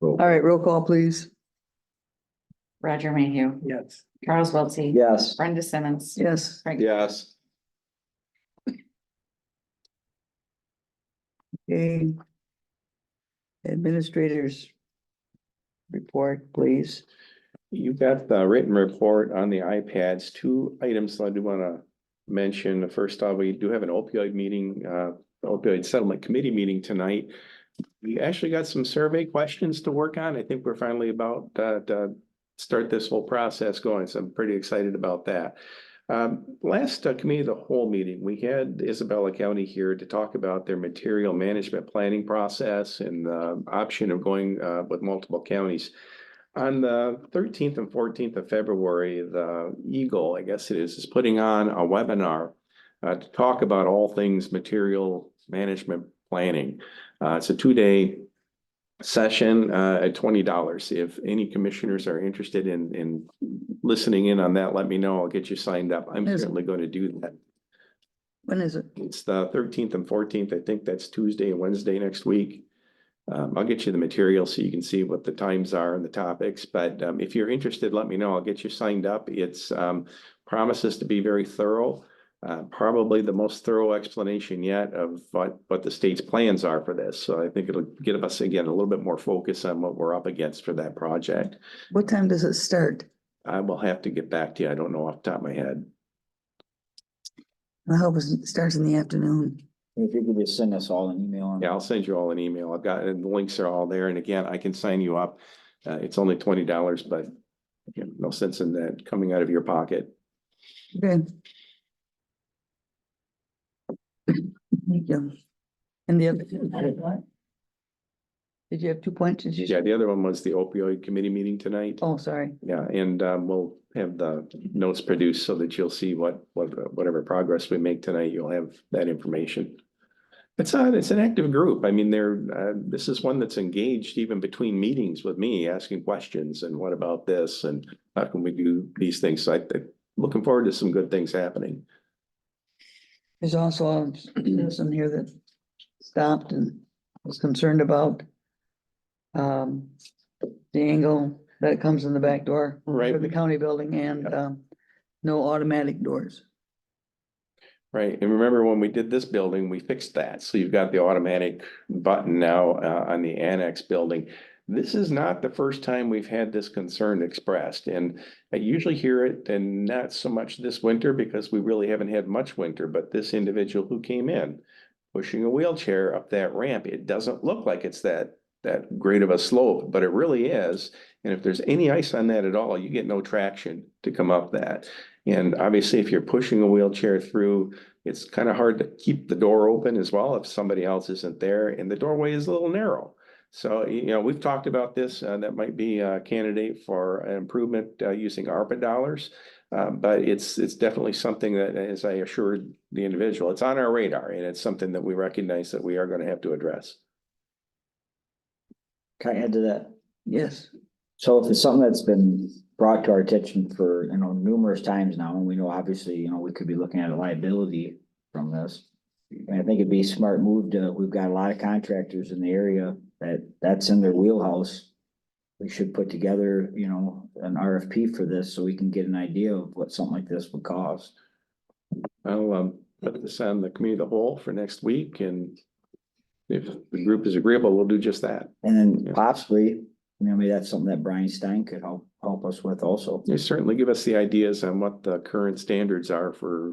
Speaker 2: Roll.
Speaker 1: All right, roll call, please.
Speaker 3: Roger Mayhew,
Speaker 11: Yes.
Speaker 3: Charles Wiltie.
Speaker 4: Yes.
Speaker 3: Brenda Simmons.
Speaker 1: Yes.
Speaker 3: Craig.
Speaker 2: Yes.
Speaker 1: Okay. Administrators report, please.
Speaker 5: You got the written report on the iPads. Two items I do want to mention. First off, we do have an opioid meeting, opioid settlement committee meeting tonight. We actually got some survey questions to work on. I think we're finally about to start this whole process going, so I'm pretty excited about that. Last committee of the whole meeting, we had Isabella County here to talk about their material management planning process and the option of going with multiple counties. On the 13th and 14th of February, the Eagle, I guess it is putting on a webinar to talk about all things material management planning. It's a 2-day session at $20. If any commissioners are interested in listening in on that, let me know. I'll get you signed up. I'm
Speaker 1: Yes.
Speaker 5: certainly going to do that.
Speaker 1: When is it?
Speaker 5: It's the 13th and 14th. I think that's Tuesday and Wednesday next week. I'll get you the material so you can see what the times are and the topics. But if you're interested, let me know. I'll get you signed up. It's promises to be very thorough. probably the most thorough explanation yet of what the state's plans are for this. So I think it'll give us, again, a little bit more focus on what we're up against for that project.
Speaker 1: What time does it start?
Speaker 5: I will have to get back to you. I don't know off the top of my head.
Speaker 1: I hope it starts in the afternoon.
Speaker 4: If you could just send us all an email.
Speaker 5: Yeah, I'll send you all an email. I've got, and the links are all there. And again, I can sign you up. It's only $20, but again, no sense in that coming out of your pocket.
Speaker 1: Okay. Thank you. And the other, what? Did you have 2 points? Did you?
Speaker 5: Yeah, the other one was the opioid committee meeting tonight.
Speaker 1: Oh, sorry.
Speaker 5: Yeah, and we'll have the notes produced so that you'll see whatever progress we make tonight, you'll have that information. It's an active group. I mean, this is one that's engaged even between meetings with me, asking questions and what about this and how can we do these things? So I'm looking forward to some good things happening.
Speaker 1: There's also a citizen here that stopped and was concerned about the angle that comes in the back door.
Speaker 5: Right.
Speaker 1: For the county building and no automatic doors.
Speaker 5: Right, and remember when we did this building, we fixed that, so you've got the automatic button now on the annex building. This is not the first time we've had this concern expressed, and I usually hear it, and not so much this winter because we really haven't had much winter, but this individual who came in pushing a wheelchair up that ramp, it doesn't look like it's that great of a slope, but it really is. And if there's any ice on that at all, you get no traction to come up that. And obviously, if you're pushing a wheelchair through, it's kind of hard to keep the door open as well if somebody else isn't there, and the doorway is a little narrow. So, we've talked about this, that might be a candidate for an improvement using ARPA dollars. But it's definitely something that, as I assured the individual, it's on our radar, and it's something that we recognize that we are going to have to address.
Speaker 4: Can I add to that?
Speaker 1: Yes.
Speaker 4: So if it's something that's been brought to our attention for, numerous times now, and we know obviously, we could be looking at a liability from this. And I think it'd be a smart move we've got a lot of contractors in the area that's in their wheelhouse. We should put together, an RFP for this so we can get an idea of what something like this would cost.
Speaker 5: I'll put this on the committee of the whole for next week, and if the group is agreeable, we'll do just that.
Speaker 4: And then possibly, maybe that's something that Brian Stein could help us with also.
Speaker 5: You certainly give us the ideas on what the current standards are for,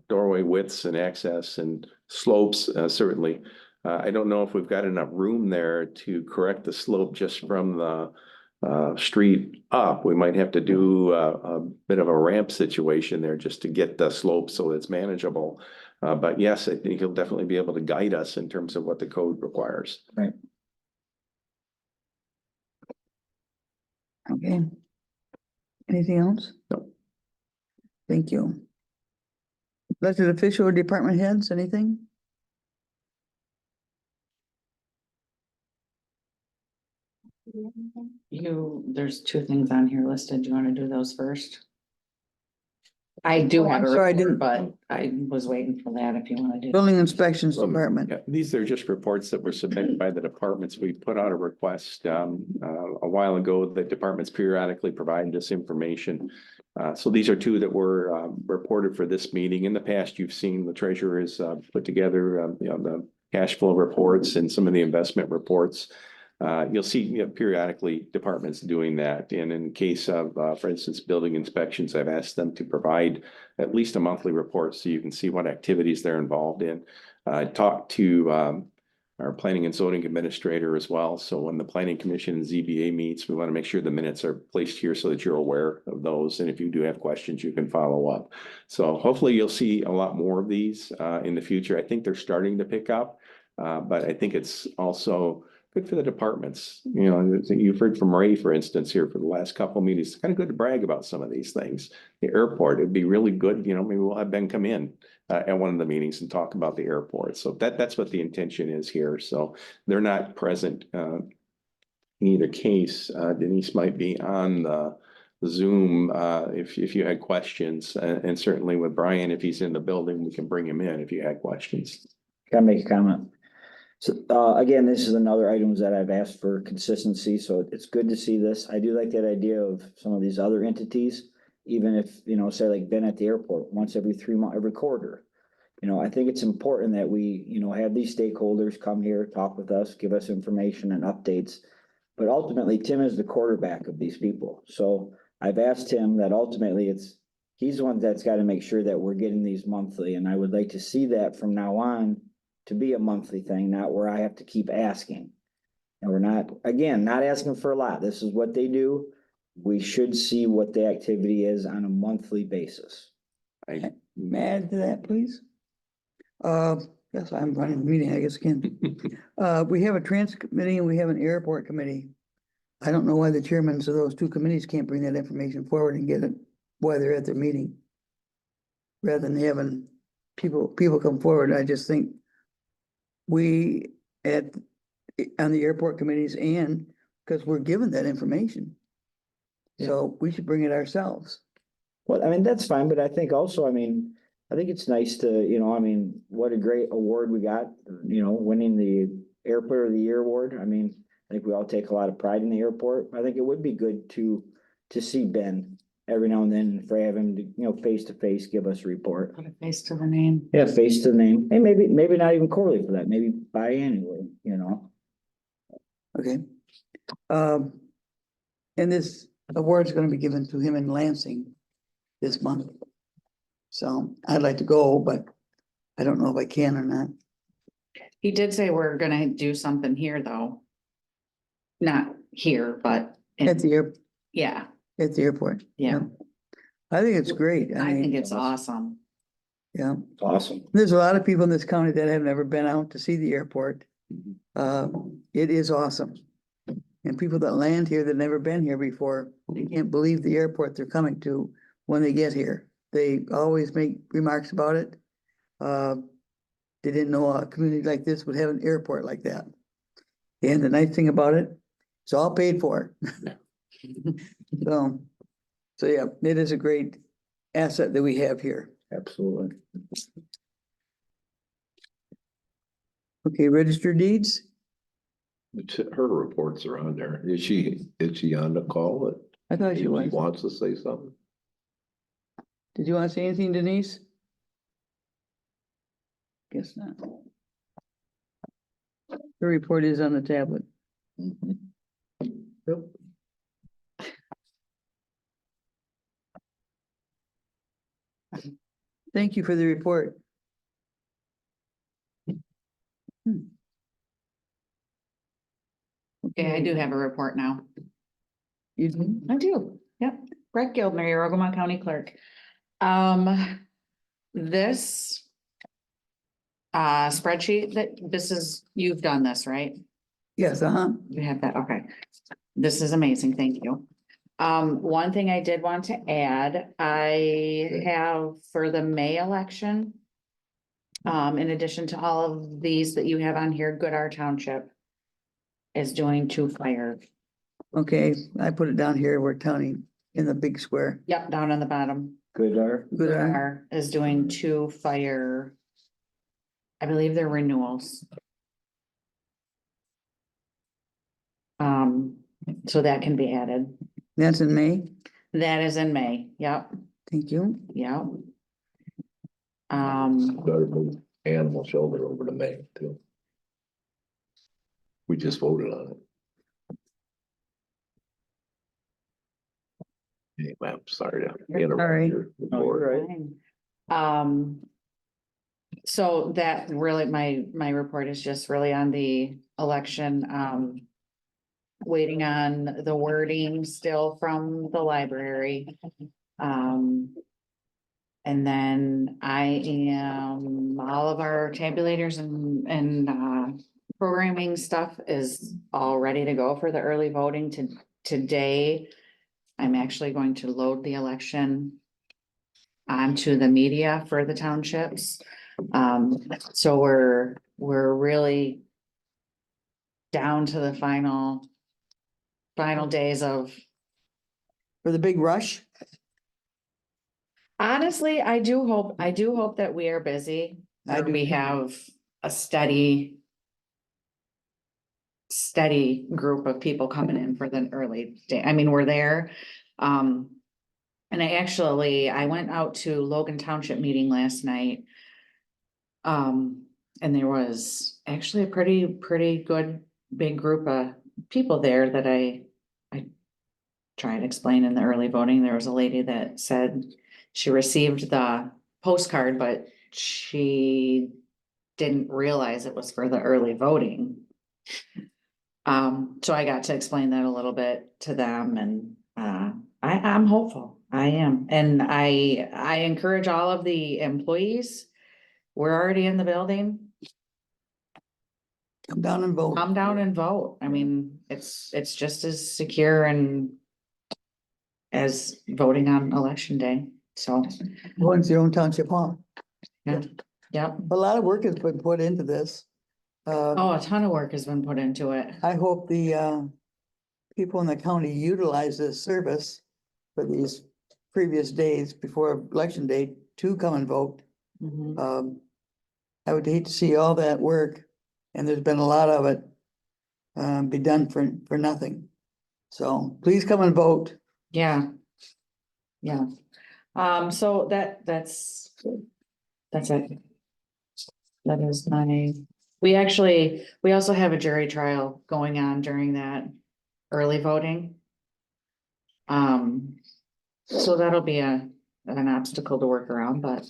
Speaker 5: doorway widths and access and slopes, certainly. I don't know if we've got enough room there to correct the slope just from the street up. We might have to do a bit of a ramp situation there just to get the slope so it's manageable. But yes, I think he'll definitely be able to guide us in terms of what the code requires.
Speaker 4: Right.
Speaker 1: Okay. Anything else?
Speaker 5: No.
Speaker 1: Thank you. Elected official or department heads, anything?
Speaker 3: There's 2 things on here listed. Do you want to do those first? I do
Speaker 1: Oh,
Speaker 3: have
Speaker 1: I'm
Speaker 3: a
Speaker 1: sorry, I
Speaker 3: report,
Speaker 1: didn't-
Speaker 3: but I was waiting for that if you want to do.
Speaker 1: Building inspections department.
Speaker 5: Yeah, these are just reports that were submitted by the departments. We put out a request a while ago. The departments periodically provide this information. So these are 2 that were reported for this meeting. In the past, you've seen the treasurer has put together the cash flow reports and some of the investment reports. You'll see periodically departments doing that. And in case of, for instance, building inspections, I've asked them to provide at least a monthly report so you can see what activities they're involved in. I talked to our planning and zoning administrator as well. So when the planning commission and ZBA meets, we want to make sure the minutes are placed here so that you're aware of those. And if you do have questions, you can follow up. So hopefully you'll see a lot more of these in the future. I think they're starting to pick up, but I think it's also good for the departments. You've heard from Ray, for instance, here for the last couple of meetings. It's kind of good to brag about some of these things. The airport, it'd be really good, maybe we'll have Ben come in at one of the meetings and talk about the airport. So that's what the intention is here. So they're not present in either case. Denise might be on the Zoom if you had questions, and certainly with Brian, if he's in the building, we can bring him in if you had questions.
Speaker 4: Can I make a comment? So, again, this is another items that I've asked for consistency, so it's good to see this. I do like that idea of some of these other entities. even if, say like been at the airport once every 3 months, every quarter. I think it's important that we, have these stakeholders come here, talk with us, give us information and updates. But ultimately, Tim is the quarterback of these people. So I've asked him that ultimately he's the one that's got to make sure that we're getting these monthly. And I would like to see that from now on to be a monthly thing, not where I have to keep asking. And we're not asking for a lot. This is what they do. We should see what the activity is on a monthly basis.
Speaker 1: May I add to that, please? Yes, I'm running the meeting, I guess, again. We have a transit committee and we have an airport committee. I don't know why the chairmen of those two committees can't bring that information forward and get it while they're at their meeting. Rather than having people come forward, I just think we on the airport committees and because we're given that information. So we should bring it ourselves.
Speaker 4: Well, I mean, that's fine, but I think also, I think it's nice to, what a great award we got, winning the Airport of the Year award. I think we all take a lot of pride in the airport. I think it would be good to see Ben every now and then for having to, face to face, give us a report.
Speaker 3: Put a face to the name.
Speaker 4: Yeah, face to the name. Hey, maybe not even quarterly for that, maybe biannually,
Speaker 1: Okay. And this award is going to be given to him in Lansing this month. So I'd like to go, but I don't know if I can or not.
Speaker 3: He did say we're gonna do something here, though. Not here, but.
Speaker 1: At the
Speaker 3: Yeah,
Speaker 1: airport.
Speaker 3: yeah.
Speaker 1: I think it's great.
Speaker 3: I
Speaker 1: mean,
Speaker 3: think it's awesome.
Speaker 1: Yeah.
Speaker 4: Awesome.
Speaker 1: There's a lot of people in this county that have never been out to see the airport. It is awesome. And people that land here that never been here before, they can't believe the airport they're coming to when they get here. They always make remarks about it. They didn't know a community like this would have an airport like that. And the nice thing about it, it's all paid for. So yeah, it is a great asset that we have here.
Speaker 4: Absolutely.
Speaker 1: Okay, registered deeds?
Speaker 2: Her reports are on there. Is she on the call?
Speaker 1: I thought
Speaker 2: If
Speaker 1: she
Speaker 2: she
Speaker 1: was.
Speaker 2: wants to say something.
Speaker 1: Did you want to say anything, Denise? Guess not. The report is on the tablet.
Speaker 2: Yep.
Speaker 1: Thank you for the report.
Speaker 3: Okay, I do have a report now.
Speaker 1: You do?
Speaker 3: I do, yep. Brett Gildner, your Ogemaw County Clerk. This spreadsheet you've done this, right?
Speaker 1: Yes,
Speaker 3: You have that, okay. This is amazing, thank you. One thing I did want to add, I have for the May election. In addition to all of these that you have on here, Goodar Township is doing 2 fire.
Speaker 1: Okay, I put it down here, we're counting in the big square.
Speaker 3: Yep, down on the bottom.
Speaker 4: Goodar.
Speaker 3: Goodar is doing 2 fire. I believe they're renewals. So that can be added.
Speaker 1: That's in May.
Speaker 3: That is in May, yep,
Speaker 1: Thank you.
Speaker 3: yep.
Speaker 2: Better move animal shelter over to May too. We just voted on it. Anyway, I'm sorry to
Speaker 1: All right.
Speaker 2: interrupt your report.
Speaker 3: Fine. So that really, my report is just really on the election, waiting on the wording still from the library. And then all of our tabulators and programming stuff is all ready to go for the early voting today. I'm actually going to load the election onto the media for the townships. So we're really down to the final days of.
Speaker 1: For the big rush.
Speaker 3: Honestly, I do hope that we are busy.
Speaker 1: I do
Speaker 3: We
Speaker 1: too.
Speaker 3: have a steady group of people coming in for the early day. I mean, we're there. And I went out to Logan Township meeting last night. And there was actually a pretty good big group of people there that I try and explain in the early voting. There was a lady that said she received the postcard, but she didn't realize it was for the early voting. So I got to explain that a little bit to them, and I'm hopeful. I am. And I encourage all of the employees. We're already in the building.
Speaker 1: Come down and vote.
Speaker 3: Come down and vote. I mean, it's just as secure and as voting on election day. So,
Speaker 1: Go into your own township hall.
Speaker 3: yeah, yep.
Speaker 1: A lot of work has been put into this.
Speaker 3: Oh, a ton of work has been put into it.
Speaker 1: I hope the people in the county utilize this service for these previous days before election day to come and vote.
Speaker 3: Mhm.
Speaker 1: I would hate to see all that work, and there's been a lot of it be done for nothing. So please come and vote.
Speaker 3: Yeah. Yeah. So that's it. That is we also have a jury trial going on during that early voting. So that'll be an obstacle to work around, but,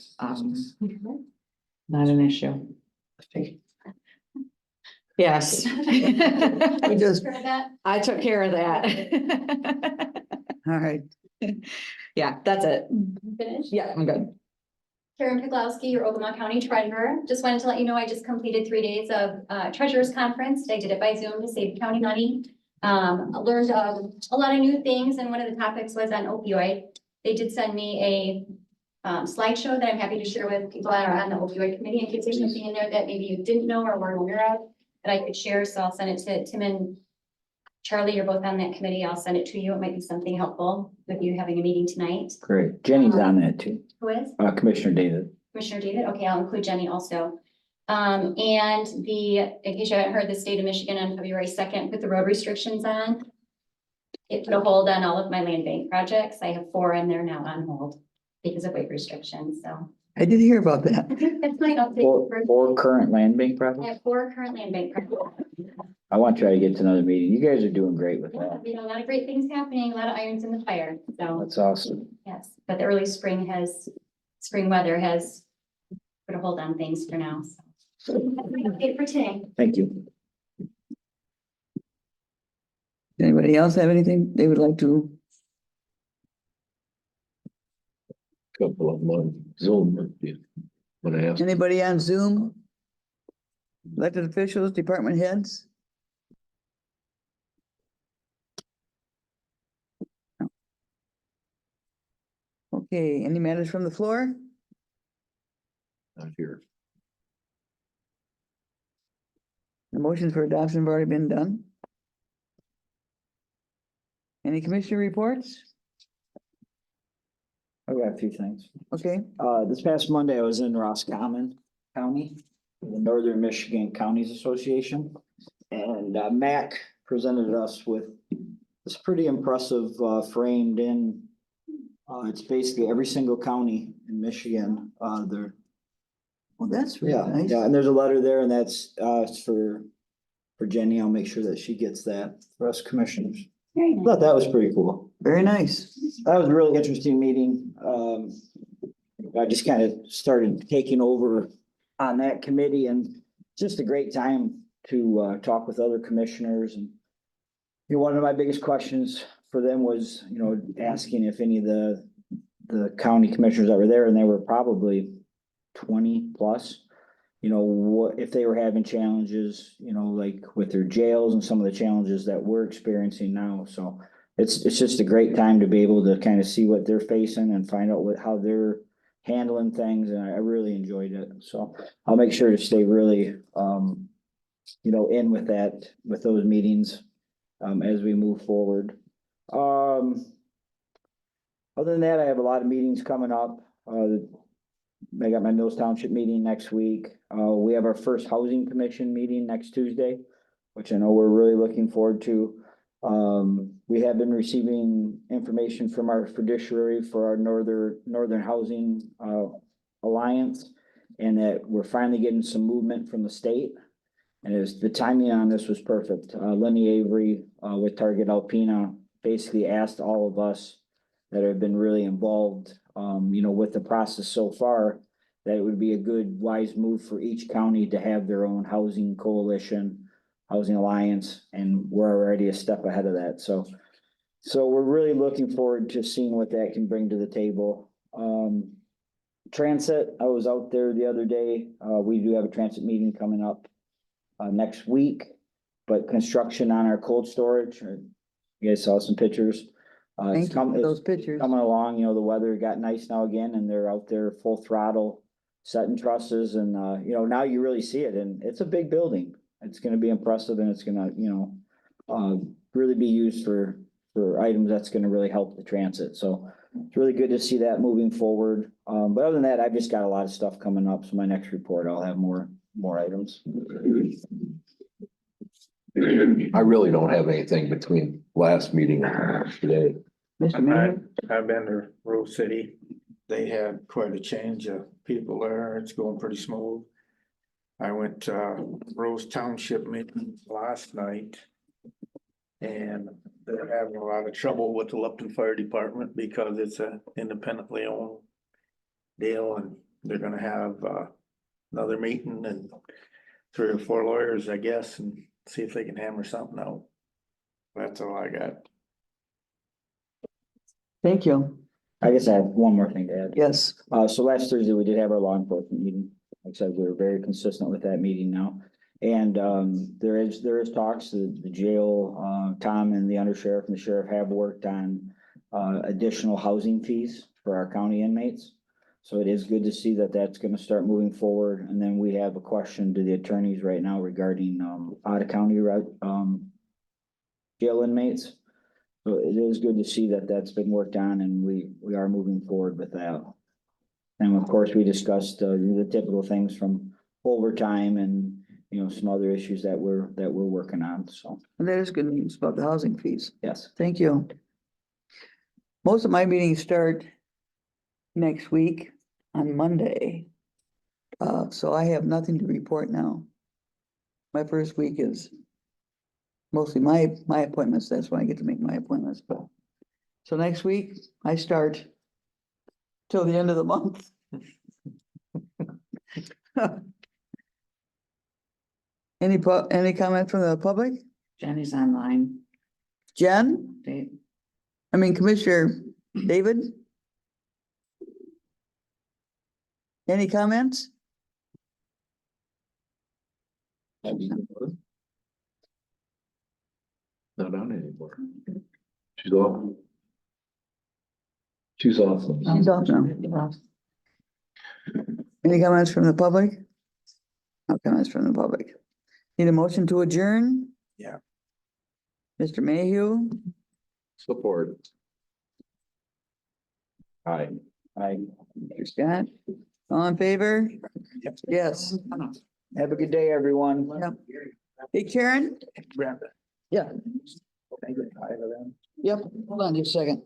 Speaker 3: not an issue. Yes.
Speaker 1: We just,
Speaker 3: I took care of that.
Speaker 1: all right,
Speaker 3: Yeah, that's it.
Speaker 9: Finished?
Speaker 3: Yeah, I'm good.
Speaker 9: Karen Piglowski, your Ogemaw County Treasurer. Just wanted to let you know, I just completed 3 days of Treasurers Conference. I did it by Zoom to save county money. I learned a lot of new things, and one of the topics was on opioid. They did send me a slideshow that I'm happy to share with people that are on the opioid committee in case there's something in there that maybe you didn't know or weren't aware of that I could share. So I'll send it to Tim and Charlie. You're both on that committee. I'll send it to you. It might be something helpful with you having a meeting tonight.
Speaker 4: Great. Jenny's on that too.
Speaker 9: Who is?
Speaker 4: Commissioner David.
Speaker 9: Commissioner David, okay, I'll include Jenny also. And in case you haven't heard, the state of Michigan on February 2nd put the road restrictions on. It put a hold on all of my land bank projects. I have 4 and they're now on hold because of weight restrictions, so.
Speaker 1: I did hear about that.
Speaker 9: That's my update.
Speaker 4: Four current land bank
Speaker 9: I
Speaker 4: projects.
Speaker 9: have 4 current land bank projects.
Speaker 4: I want to try to get to another meeting. You guys are doing great with
Speaker 9: Yeah,
Speaker 4: that.
Speaker 9: you know, a lot of great things happening, a lot of irons in the fire, so,
Speaker 4: That's awesome.
Speaker 9: yes. But the early spring weather has put a hold on things for now, so. That's my update for today.
Speaker 4: Thank you.
Speaker 1: Anybody else have anything they would like to?
Speaker 2: Couple of them on Zoom. When I asked.
Speaker 1: Anybody on Zoom? Elected officials, department heads? No. Okay, any matters from the floor?
Speaker 2: Not here.
Speaker 1: The motions for adoption have already been done. Any commissioner reports?
Speaker 4: I've got a few things.
Speaker 1: Okay,
Speaker 4: This past Monday, I was in Roscommon County, the Northern Michigan Counties Association. And Mac presented us with this pretty impressive framed in. It's basically every single county in Michigan. They're
Speaker 1: well, that's really
Speaker 4: yeah,
Speaker 1: nice.
Speaker 4: yeah, and there's a letter there, and that's it's for Jenny. I'll make sure that she gets that for us commissioners.
Speaker 9: Very
Speaker 4: I
Speaker 9: nice.
Speaker 4: thought that was pretty cool.
Speaker 1: Very nice.
Speaker 4: That was a really interesting meeting. I just kind of started taking over on that committee, and just a great time to talk with other commissioners. And you know, one of my biggest questions for them was, you know, asking if any of the county commissioners that were there, and they were probably 20 plus, you know, what if they were having challenges, you know, like with their jails and some of the challenges that we're experiencing now. So it's just a great time to be able to kind of see what they're facing and find out how they're handling things. And I really enjoyed it. So I'll make sure to stay really, you know, in with those meetings, as we move forward. Other than that, I have a lot of meetings coming up. I got my Mills Township meeting next week. We have our first housing commission meeting next Tuesday, which I know we're really looking forward to. We have been receiving information from our fiduciary for our Northern Housing, Alliance. And that we're finally getting some movement from the state. And the timing on this was perfect. Lenny Avery, with Target Alpena, basically asked all of us that have been really involved, with the process so far, that it would be a good, wise move for each county to have their own housing coalition, housing alliance, and we're already a step ahead of that. So we're really looking forward to seeing what that can bring to the table. Transit, I was out there the other day. We do have a transit meeting coming up next week, but construction on our cold storage, you guys saw some pictures.
Speaker 1: Thank you for those pictures.
Speaker 4: Coming along, the weather got nice now again, and they're out there full throttle, setting trusses, and now you really see it, and it's a big building. It's gonna be impressive, and it's gonna, really be used for items that's gonna really help the transit. So it's really good to see that moving forward. But other than that, I've just got a lot of stuff coming up. So my next report, I'll have more items.
Speaker 2: I really don't have anything between last meeting and today.
Speaker 1: Mr. Mayor,
Speaker 11: I've been to Rose City. They had quite a change of people there. It's going pretty smooth. I went to Rose Township meeting last night. And they're having a lot of trouble with the Lupton Fire Department because it's a independently owned deal, and they're gonna have another meeting and 3 or 4 lawyers, I guess, and see if they can hammer something out. That's all I got.
Speaker 1: thank you.
Speaker 4: I guess I have one more thing to add.
Speaker 1: Yes,
Speaker 4: So last Thursday, we did have our law enforcement meeting. Like I said, we were very consistent with that meeting now. And there is talks, the jail, Tom and the undersheriff and the sheriff have worked on additional housing fees for our county inmates. So it is good to see that that's gonna start moving forward. And then we have a question to the attorneys right now regarding out of county jail inmates. So it is good to see that that's been worked on, and we are moving forward with that. And of course, we discussed the typical things from overtime and some other issues that we're working on. So
Speaker 1: and that is good news about the housing fees.
Speaker 4: yes.
Speaker 1: Thank you. Most of my meetings start next week on Monday. So I have nothing to report now. My first week is mostly my appointments. That's when I get to make my appointments, but. So next week I start till the end of the month. Any comment from the public?
Speaker 3: Jenny's online.
Speaker 1: Jen? Commissioner David? Any comments?
Speaker 2: Not on anymore. She's off. She's off.
Speaker 1: She's off now. Any comments from the public? No comments from the public. Need a motion to adjourn?
Speaker 11: Yeah.
Speaker 1: Mr. Mayhew?
Speaker 2: Support.
Speaker 4: Aye.
Speaker 1: Mr. Scott? All in favor?
Speaker 11: Yep.
Speaker 1: Yes.
Speaker 4: Have a good day, everyone.
Speaker 1: Yep. Hey, Karen?
Speaker 11: Brenda.
Speaker 1: Yeah.
Speaker 11: Thank you. Hi to them.
Speaker 1: Yep, hold on just a second.